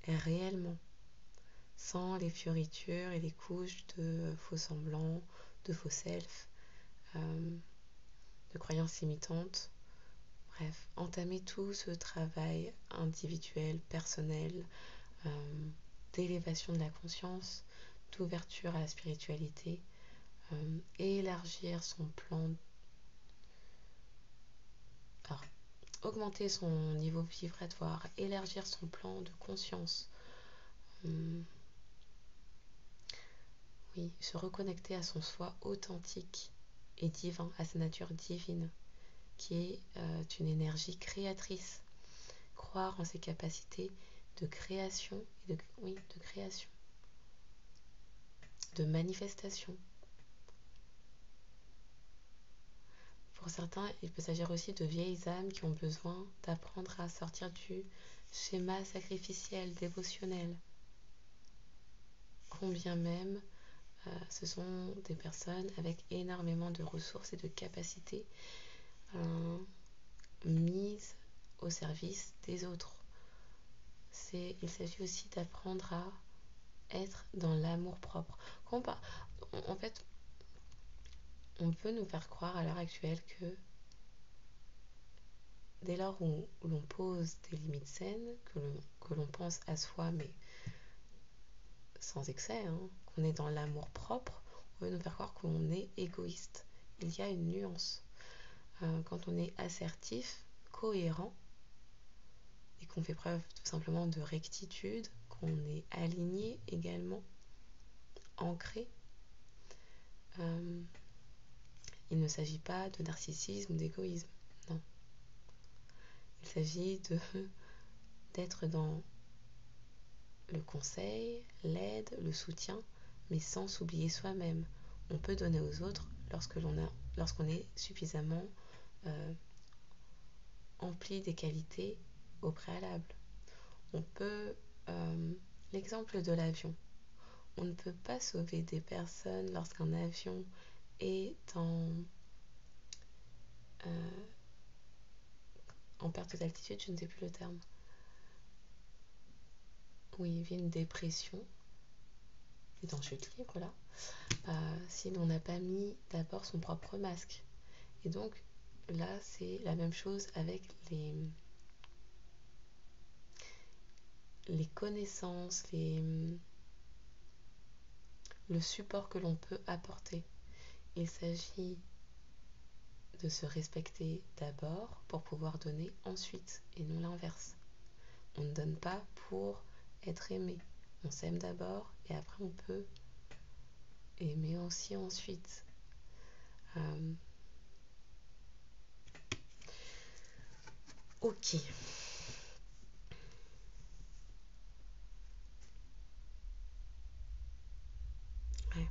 réellement, sans les fioritures et les couches de faux semblants, de faux self, de croyances limitantes. Bref, entamer tout ce travail individuel, personnel, d'élévation de la conscience, d'ouverture à la spiritualité, et élargir son plan, alors, augmenter son niveau vibratoire, élargir son plan de conscience, oui, se reconnecter à son soi authentique et divin, à sa nature divine, qui est une énergie créatrice. Croire en ses capacités de création, et de création, de manifestation. Pour certains, il peut s'agir aussi de vieilles âmes qui ont besoin d'apprendre à sortir du schéma sacrificiel, dévotionnel. Combien même ce sont des personnes avec énormément de ressources et de capacités mises au service des autres. Il s'agit aussi d'apprendre à être dans l'amour propre. En fait, on peut nous faire croire à l'heure actuelle que dès lors où l'on pose des limites saines, que l'on pense à soi, mais sans excès, hein, qu'on est dans l'amour propre, on veut nous faire croire qu'on est égoïste. Il y a une nuance. Quand on est assertif, cohérent, et qu'on fait preuve tout simplement de rectitude, qu'on est aligné également, ancré, il ne s'agit pas de narcissisme ou d'égoïsme, non. Il s'agit d'être dans le conseil, l'aide, le soutien, mais sans s'oublier soi-même. On peut donner aux autres lorsqu'on est suffisamment empli des qualités au préalable. On peut, l'exemple de l'avion. On ne peut pas sauver des personnes lorsqu'un avion est en en perte d'altitude, je ne sais plus le terme. Oui, il vit une dépression, il est en chute libre là, si l'on n'a pas mis d'abord son propre masque. Et donc là, c'est la même chose avec les connaissances, le support que l'on peut apporter. Il s'agit de se respecter d'abord pour pouvoir donner ensuite, et non l'inverse. On ne donne pas pour être aimé. On s'aime d'abord et après on peut aimer aussi ensuite. Ok. Ouais.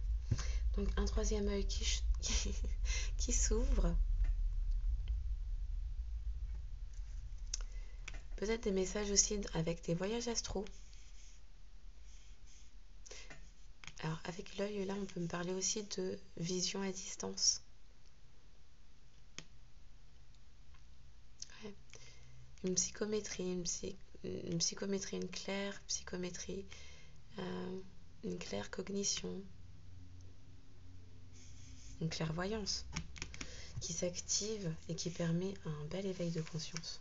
Donc un troisième œil qui s'ouvre. Peut-être des messages aussi avec des voyages astraux. Alors avec l'œil là, on peut me parler aussi de vision à distance. Ouais. Une psychométrie, une psychométrie, une claire psychométrie, une claire cognition, une clairvoyance qui s'active et qui permet un bel éveil de conscience.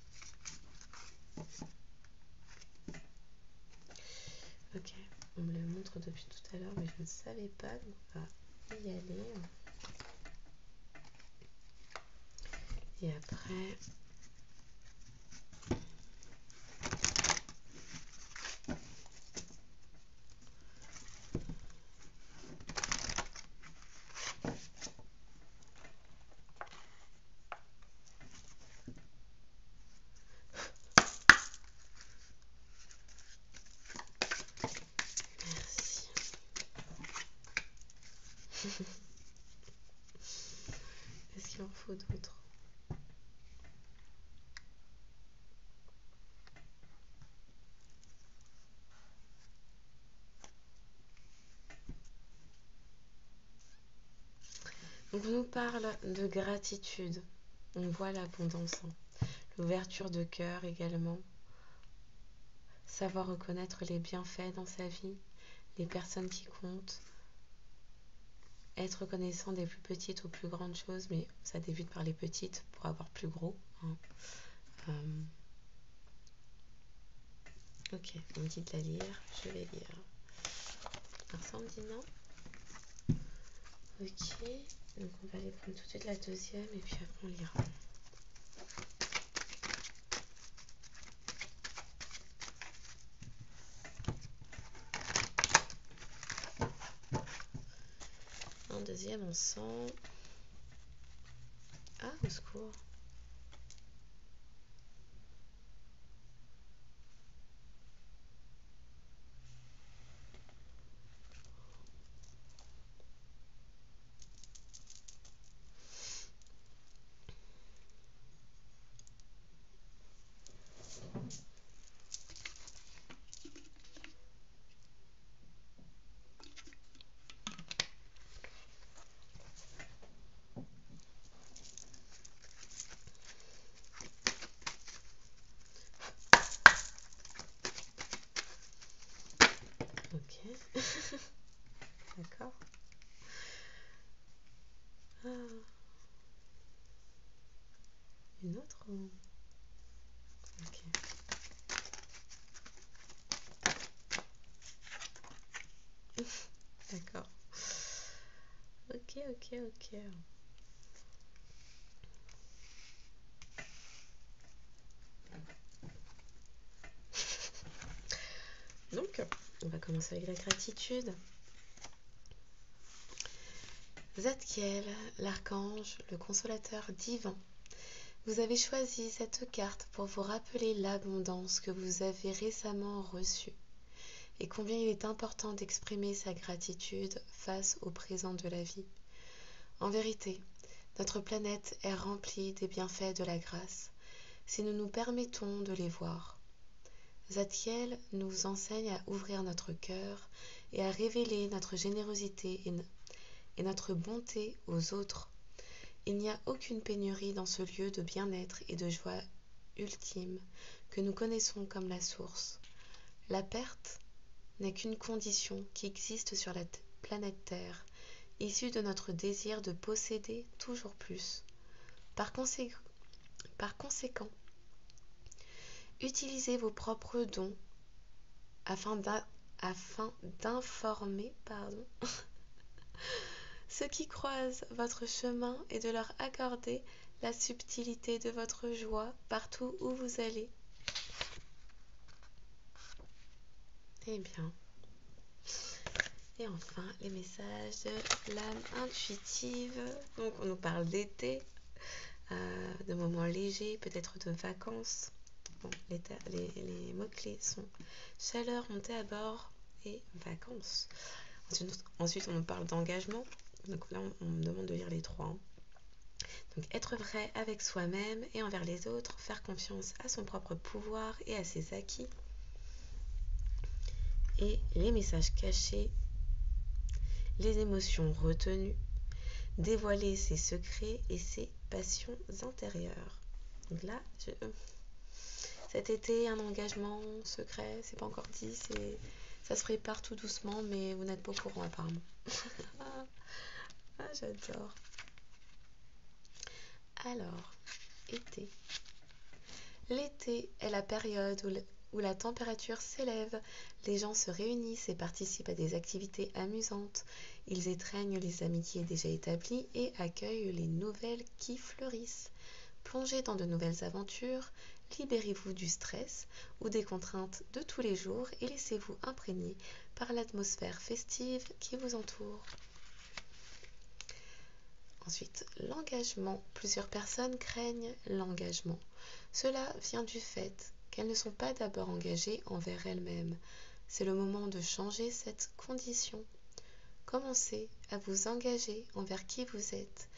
Ok, on me le montre depuis tout à l'heure, mais je ne savais pas, donc on va y aller. Et après, merci. Est-ce qu'il en faut d'autres? Donc on nous parle de gratitude. On voit l'abondance, l'ouverture de cœur également. Savoir reconnaître les bienfaits dans sa vie, les personnes qui comptent. Être reconnaissant des plus petites aux plus grandes choses, mais ça débute par les petites pour avoir plus gros. Ok, on me dit de la lire, je vais lire. Alors ça on me dit non. Ok, donc on va aller prendre tout de suite la deuxième et puis après on lira. Un deuxième, on sent... Ah, au secours. Ok. D'accord. Ah. Une autre ou... Ok. D'accord. Ok, ok, ok. Donc, on va commencer avec la gratitude. Zadkiel, l'archange, le consolateur divin. Vous avez choisi cette carte pour vous rappeler l'abondance que vous avez récemment reçue et combien il est important d'exprimer sa gratitude face au présent de la vie. En vérité, notre planète est remplie des bienfaits de la grâce si nous nous permettons de les voir. Zadkiel nous enseigne à ouvrir notre cœur et à révéler notre générosité et notre bonté aux autres, Il n'y a aucune pénurie dans ce lieu de bien-être et de joie ultime que nous connaissons comme la source. La perte n'est qu'une condition qui existe sur la planète Terre, issue de notre désir de posséder toujours plus. Par conséquent, utilisez vos propres dons afin d'informer ceux qui croisent votre chemin et de leur accorder la subtilité de votre joie partout où vous allez. Eh bien. Et enfin, les messages de l'âme intuitive. Donc, on nous parle d'été, de moments légers, peut-être de vacances. Bon, les mots-clés sont chaleur, montée à bord et vacances. Ensuite, on nous parle d'engagement. Donc là, on me demande de lire les trois. Donc, être vrai avec soi-même et envers les autres, faire confiance à son propre pouvoir et à ses acquis. Et les messages cachés, les émotions retenues, dévoiler ses secrets et ses passions intérieures. Donc là, cet été, un engagement secret, c'est pas encore dit, ça se prépare tout doucement, mais vous n'êtes pas au courant apparemment. Ah, j'adore. Alors, été. L'été est la période où la température s'élève, les gens se réunissent et participent à des activités amusantes. Ils étreignent les amitiés déjà établies et accueillent les nouvelles qui fleurissent. Plongez dans de nouvelles aventures, libérez-vous du stress ou des contraintes de tous les jours et laissez-vous imprégner par l'atmosphère festive qui vous entoure. Ensuite, l'engagement. Plusieurs personnes craignent l'engagement. Cela vient du fait qu'elles ne sont pas d'abord engagées envers elles-mêmes. C'est le moment de changer cette condition. Commencez à vous engager envers qui vous êtes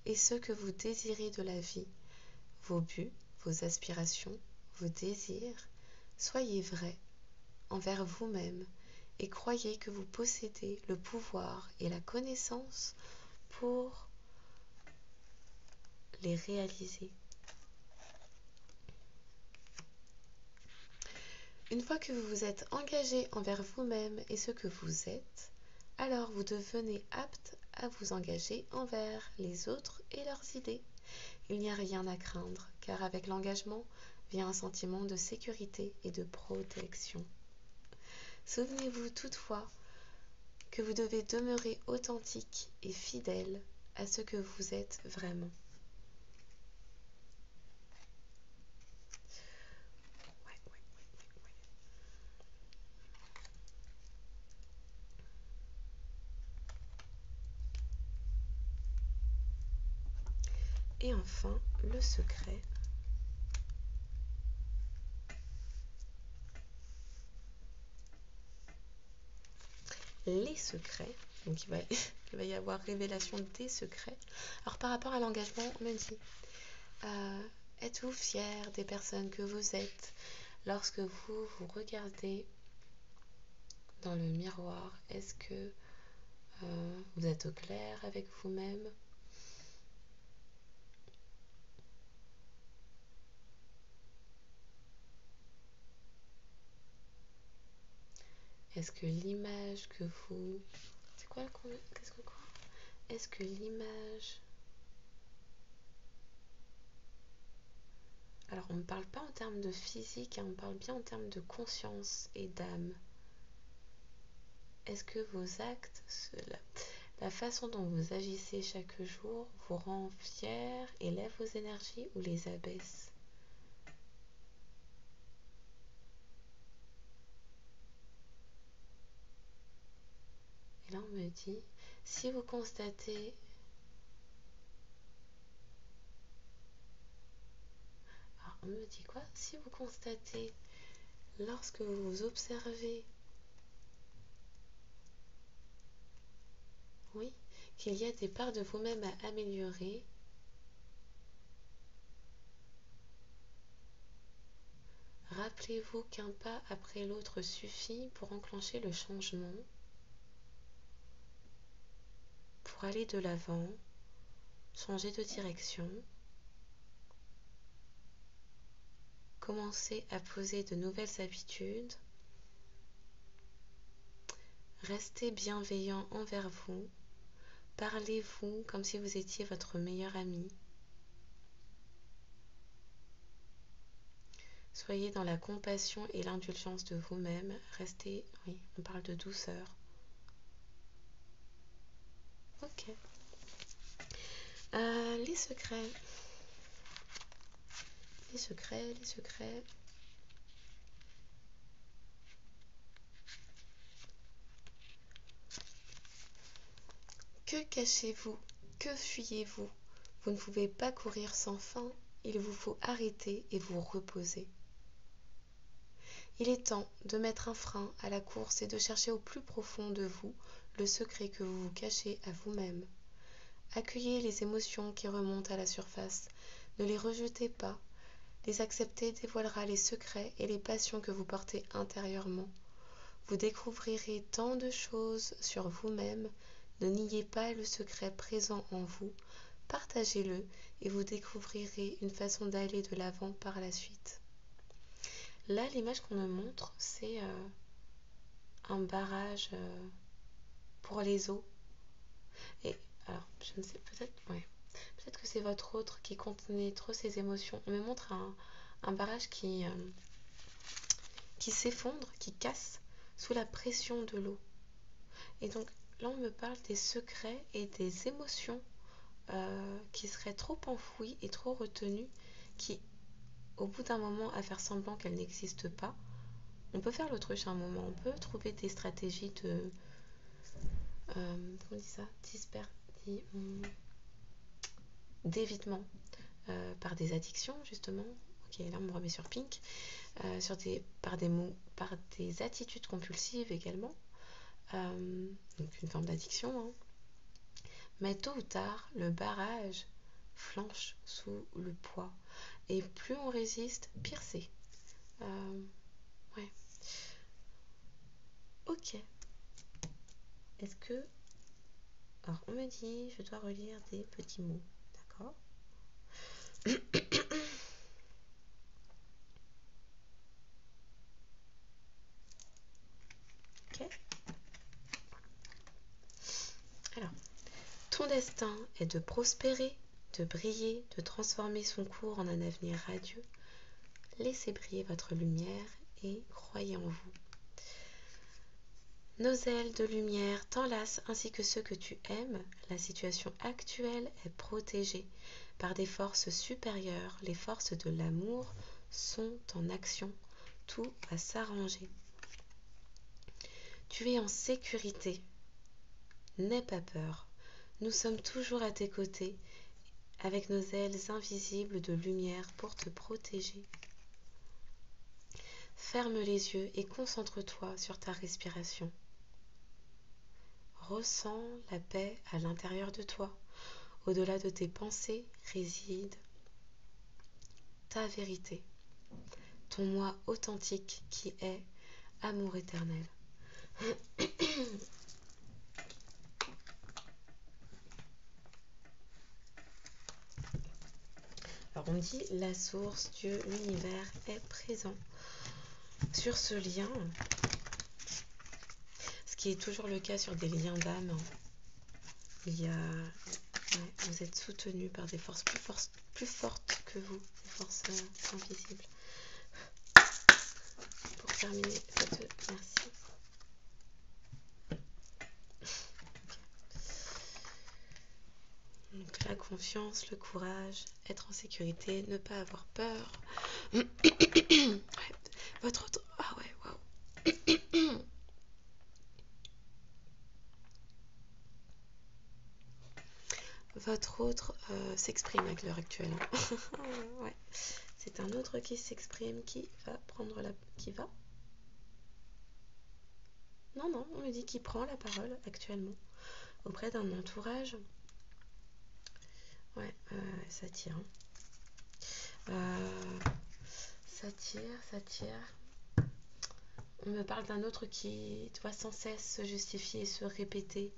et ce que vous désirez de la vie, vos buts, vos aspirations, vos désirs. Soyez vrai envers vous-même et croyez que vous possédez le pouvoir et la connaissance pour les réaliser. Une fois que vous vous êtes engagé envers vous-même et ce que vous êtes, alors vous devenez apte à vous engager envers les autres et leurs idées. Il n'y a rien à craindre, car avec l'engagement vient un sentiment de sécurité et de protection. Souvenez-vous toutefois que vous devez demeurer authentique et fidèle à ce que vous êtes vraiment. Et enfin, le secret. Les secrets. Donc il va y avoir révélation des secrets. Alors par rapport à l'engagement, on me dit, êtes-vous fier des personnes que vous êtes lorsque vous vous regardez dans le miroir? Est-ce que vous êtes au clair avec vous-même? Est-ce que l'image que vous... C'est quoi? Qu'est-ce que quoi? Est-ce que l'image... Alors, on ne parle pas en termes de physique, hein, on parle bien en termes de conscience et d'âme. Est-ce que vos actes, la façon dont vous agissez chaque jour, vous rend fier, élève vos énergies ou les abaisse? Et là, on me dit, si vous constatez... Alors, on me dit quoi? Si vous constatez, lorsque vous vous observez, oui, qu'il y a des parts de vous-même à améliorer, rappelez-vous qu'un pas après l'autre suffit pour enclencher le changement, pour aller de l'avant, changer de direction, commencer à poser de nouvelles habitudes, restez bienveillant envers vous, parlez-vous comme si vous étiez votre meilleur ami. Soyez dans la compassion et l'indulgence de vous-même. Restez, oui, on parle de douceur. Ok. Les secrets. Les secrets, les secrets. Que cachez-vous? Que fuyez-vous? Vous ne pouvez pas courir sans fin. Il vous faut arrêter et vous reposer. Il est temps de mettre un frein à la course et de chercher au plus profond de vous le secret que vous vous cachez à vous-même. Accueillez les émotions qui remontent à la surface. Ne les rejetez pas. Les accepter dévoilera les secrets et les passions que vous portez intérieurement. Vous découvrirez tant de choses sur vous-même. Ne niez pas le secret présent en vous. Partagez-le et vous découvrirez une façon d'aller de l'avant par la suite. Là, l'image qu'on me montre, c'est un barrage pour les eaux. Et alors, je ne sais, peut-être que c'est votre autre qui contenait trop ses émotions. On me montre un barrage qui s'effondre, qui casse sous la pression de l'eau. Et donc, là, on me parle des secrets et des émotions qui seraient trop enfouies et trop retenues, qui, au bout d'un moment, à faire semblant qu'elles n'existent pas, on peut faire l'autruche à un moment, on peut trouver des stratégies de... comment on dit ça? D'évitement par des addictions, justement. Ok, là, on me remet sur Pink. Par des attitudes compulsives également. Donc, une forme d'addiction. Hein. Mais tôt ou tard, le barrage flanche sous le poids. Et plus on résiste, pire c'est. Ouais. Ok. Est-ce que... Alors, on me dit, je dois relire des petits mots. D'accord. Ok. Alors, ton destin est de prospérer, de briller, de transformer son cours en un avenir radieux. Laissez briller votre lumière et croyez en vous. Nos ailes de lumière t'enlacent ainsi que ceux que tu aimes. La situation actuelle est protégée par des forces supérieures. Les forces de l'amour sont en action. Tout va s'arranger. Tu es en sécurité. N'aie pas peur. Nous sommes toujours à tes côtés avec nos ailes invisibles de lumière pour te protéger. Ferme les yeux et concentre-toi sur ta respiration. Ressens la paix à l'intérieur de toi. Au-delà de tes pensées réside ta vérité, ton moi authentique qui est amour éternel. Alors on dit la source, Dieu, l'univers est présent sur ce lien, ce qui est toujours le cas sur des liens d'âme. Vous êtes soutenu par des forces plus fortes que vous, des forces invisibles. Pour terminer merci. Donc la confiance, le courage, être en sécurité, ne pas avoir peur. Votre autre... Ah ouais, waouh. Votre autre s'exprime à l'heure actuelle. Ouais. C'est un autre qui s'exprime, qui va prendre la... Qui va Non, on me dit qu'il prend la parole actuellement auprès d'un entourage. Ouais, ça tire. Ça tire. On me parle d'un autre qui doit sans cesse se justifier, se répéter.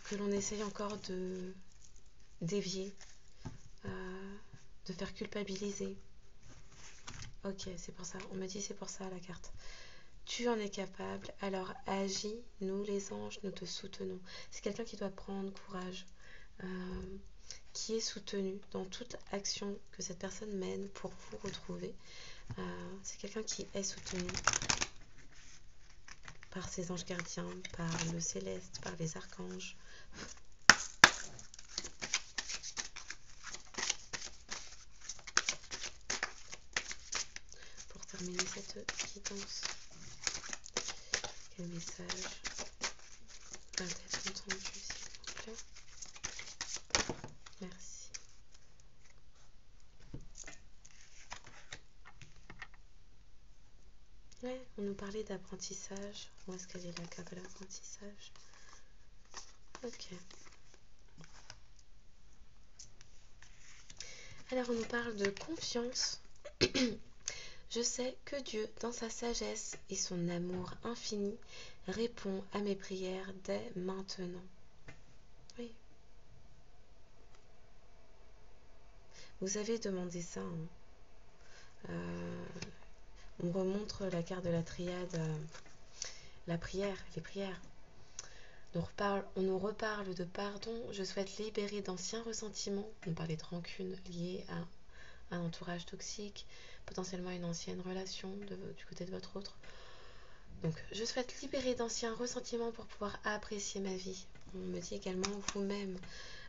que l'on essaye encore de dévier, de faire culpabiliser. Ok, c'est pour ça. On me dit c'est pour ça la carte. Tu en es capable, alors agis, nous les anges, nous te soutenons. C'est quelqu'un qui doit prendre courage, qui est soutenu dans toute action que cette personne mène pour vous retrouver. C'est quelqu'un qui est soutenu par ses anges gardiens, par le céleste, par les archanges. Pour terminer cette guidance, quel message va être entendu, s'il vous plaît? Merci. Ouais, on nous parlait d'apprentissage. Où est-ce qu'elle est la carte de l'apprentissage? Ok. Alors on nous parle de confiance. Je sais que Dieu, dans sa sagesse et son amour infini, répond à mes prières dès maintenant. Oui. Vous avez demandé ça. On remontre la carte de la triade, la prière, les prières. On nous reparle de pardon. Je souhaite libérer d'anciens ressentiments. On parlait de rancune liée à un entourage toxique, potentiellement une ancienne relation du côté de votre autre. Donc, je souhaite libérer d'anciens ressentiments pour pouvoir apprécier ma vie. On me dit également, vous-même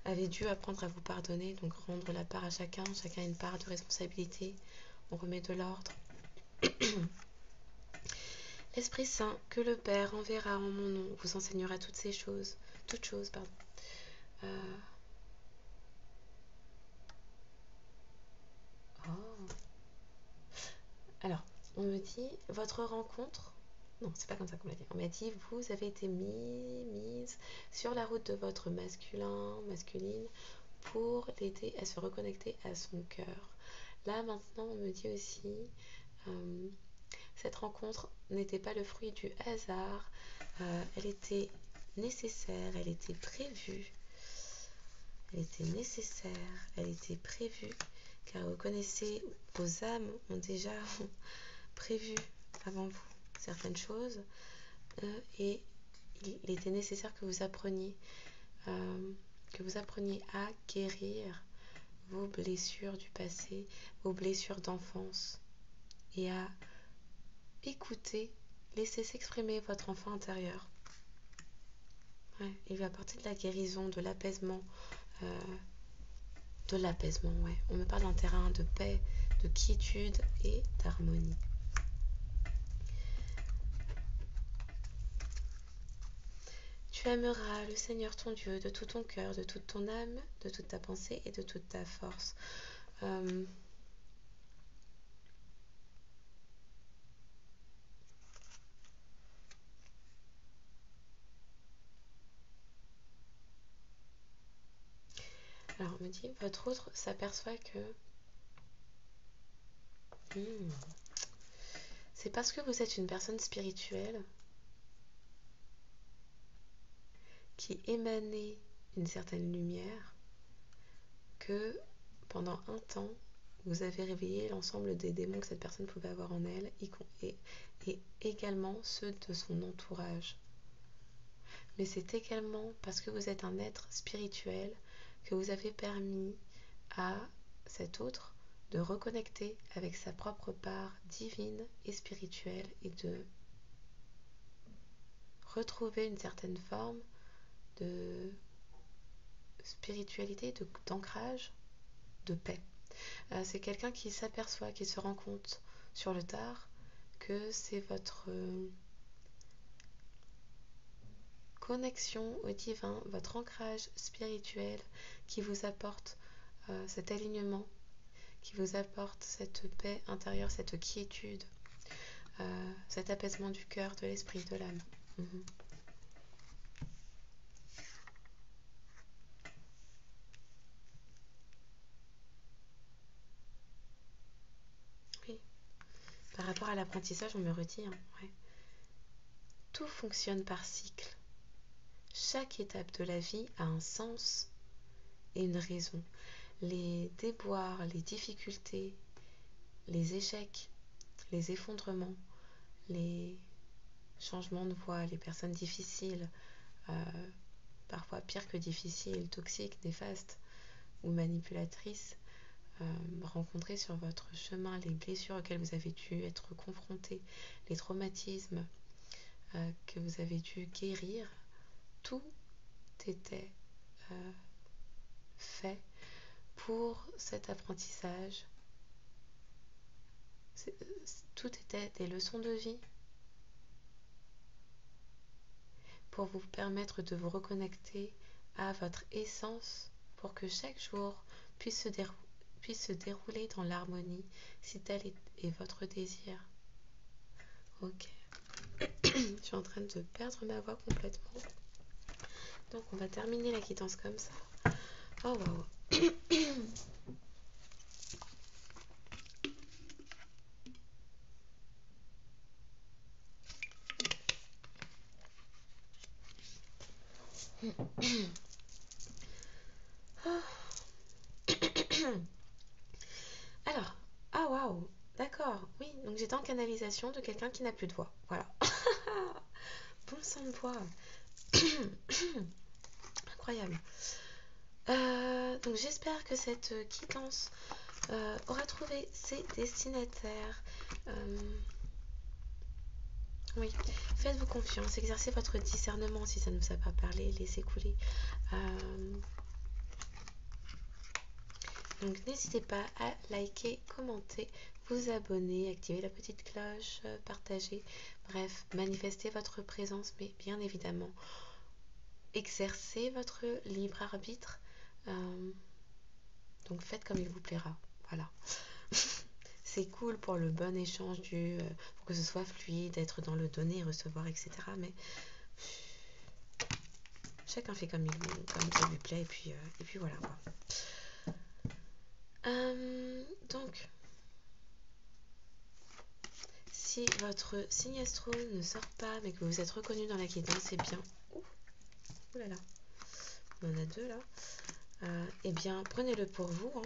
avez dû apprendre à vous pardonner, donc rendre la part à chacun a une part de responsabilité. On remet de l'ordre. L'Esprit Saint, que le Père enverra en mon nom, vous enseignera toutes choses. Oh. Alors, on me dit, votre rencontre... Non, c'est pas comme ça qu'on l'a dit. On m'a dit, vous avez été mise sur la route de votre masculine, pour l'aider à se reconnecter à son cœur. Là, maintenant, on me dit aussi, cette rencontre n'était pas le fruit du hasard, elle était nécessaire, elle était prévue. Elle était nécessaire, elle était prévue, car vous connaissez, vos âmes ont déjà prévu avant vous certaines choses, et il était nécessaire que vous appreniez à guérir vos blessures du passé, vos blessures d'enfance, et à écouter, laisser s'exprimer votre enfant intérieur. Ouais, il va apporter de la guérison, de l'apaisement, ouais. On me parle d'un terrain de paix, de quiétude et d'harmonie. Tu aimeras le Seigneur ton Dieu de tout ton cœur, de toute ton âme, de toute ta pensée et de toute ta force. Alors on me dit, votre autre s'aperçoit que c'est parce que vous êtes une personne spirituelle qui émanait une certaine lumière que pendant un temps, vous avez réveillé l'ensemble des démons que cette personne pouvait avoir en elle et également ceux de son entourage. Mais c'est également parce que vous êtes un être spirituel que vous avez permis à cet autre de reconnecter avec sa propre part divine et spirituelle et de retrouver une certaine forme de spiritualité, d'ancrage, de paix. C'est quelqu'un qui s'aperçoit, qui se rend compte sur le tard que c'est votre connexion au divin, votre ancrage spirituel qui vous apporte cet alignement, qui vous apporte cette paix intérieure, cette quiétude, cet apaisement du cœur, de l'esprit, de l'âme. Oui. Par rapport à l'apprentissage, on me redit, ouais. Tout fonctionne par cycle. Chaque étape de la vie a un sens et une raison. Les déboires, les difficultés, les échecs, les effondrements, les changements de voie, les personnes difficiles, parfois pire que difficiles, toxiques, néfastes ou manipulatrices, rencontrées sur votre chemin, les blessures auxquelles vous avez dû être confrontés, les traumatismes que vous avez dû guérir, tout était fait pour cet apprentissage. Tout était des leçons de vie pour vous permettre de vous reconnecter à votre essence, pour que chaque jour puisse se dérouler dans l'harmonie, si tel est votre désir. Ok. Je suis en train de perdre ma voix complètement. Donc on va terminer la guidance comme ça. Oh waouh. Alors, ah waouh, d'accord, oui, donc j'étais en canalisation de quelqu'un qui n'a plus de voix, voilà. Bon sang de voix. Incroyable. Donc j'espère que cette guidance aura trouvé ses destinataires. Oui, faites-vous confiance, exercez votre discernement si ça ne vous a pas parlé, laissez couler. Donc n'hésitez pas à liker, commenter, vous abonner, activer la petite cloche, partager, bref, manifestez votre présence, mais bien évidemment, exercez votre libre arbitre. Donc faites comme il vous plaira, voilà. C'est cool pour le bon échange pour que ce soit fluide, être dans le donner et recevoir, etc. Mais chacun fait comme ça lui plaît, et puis voilà quoi. Donc, si votre signe astro ne sort pas, mais que vous êtes reconnu dans la guidance, c'est bien. Ouh là là, on en a deux là. Eh bien, prenez-le pour vous.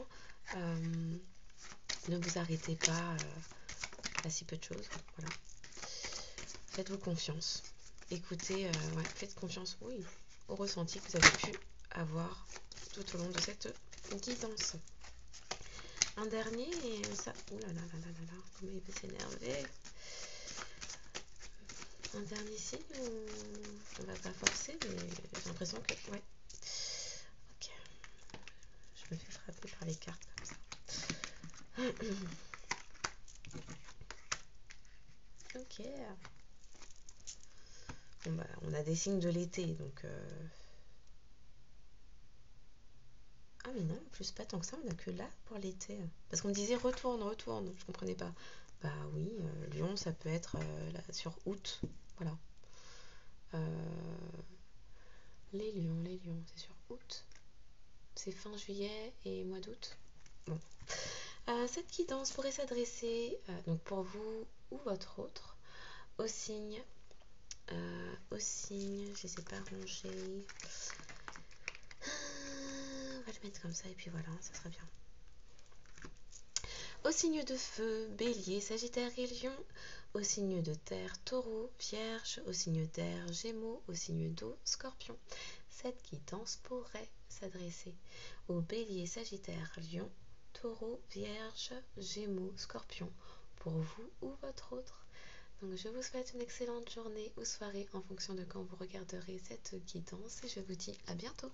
Ne vous arrêtez pas à si peu de choses. Voilà. Faites-vous confiance. Écoutez, faites confiance, oui, au ressenti que vous avez pu avoir tout au long de cette guidance. Un dernier, et ça. Ouh là là là là là là, comment il peut s'énerver. Un dernier signe où on va pas forcer, mais j'ai l'impression que. Ouais. Ok. Je me fais frapper par les cartes comme ça. Ok. Bon bah, on a des signes de l'été, donc. Ah mais non, plus pas tant que ça, on a que là pour l'été. Parce qu'on me disait retourne, je comprenais pas. Bah oui, Lyon, ça peut être là, sur août, voilà. Les lions, c'est sur août. C'est fin juillet et mois d'août. Bon. Cette guidance pourrait s'adresser, donc pour vous ou votre autre, au signe, je les ai pas rangés. On va le mettre comme ça et puis voilà, ça sera bien. Au signe de feu, bélier, sagittaire et lion. Au signe de terre, taureau, vierge. Au signe d'air, gémeaux. Au signe d'eau, scorpion. Cette guidance pourrait s'adresser aux bélier, sagittaire, lion, taureau, vierge, gémeaux, scorpion, pour vous ou votre autre. Donc je vous souhaite une excellente journée ou soirée en fonction de quand vous regarderez cette guidance et je vous dis à bientôt.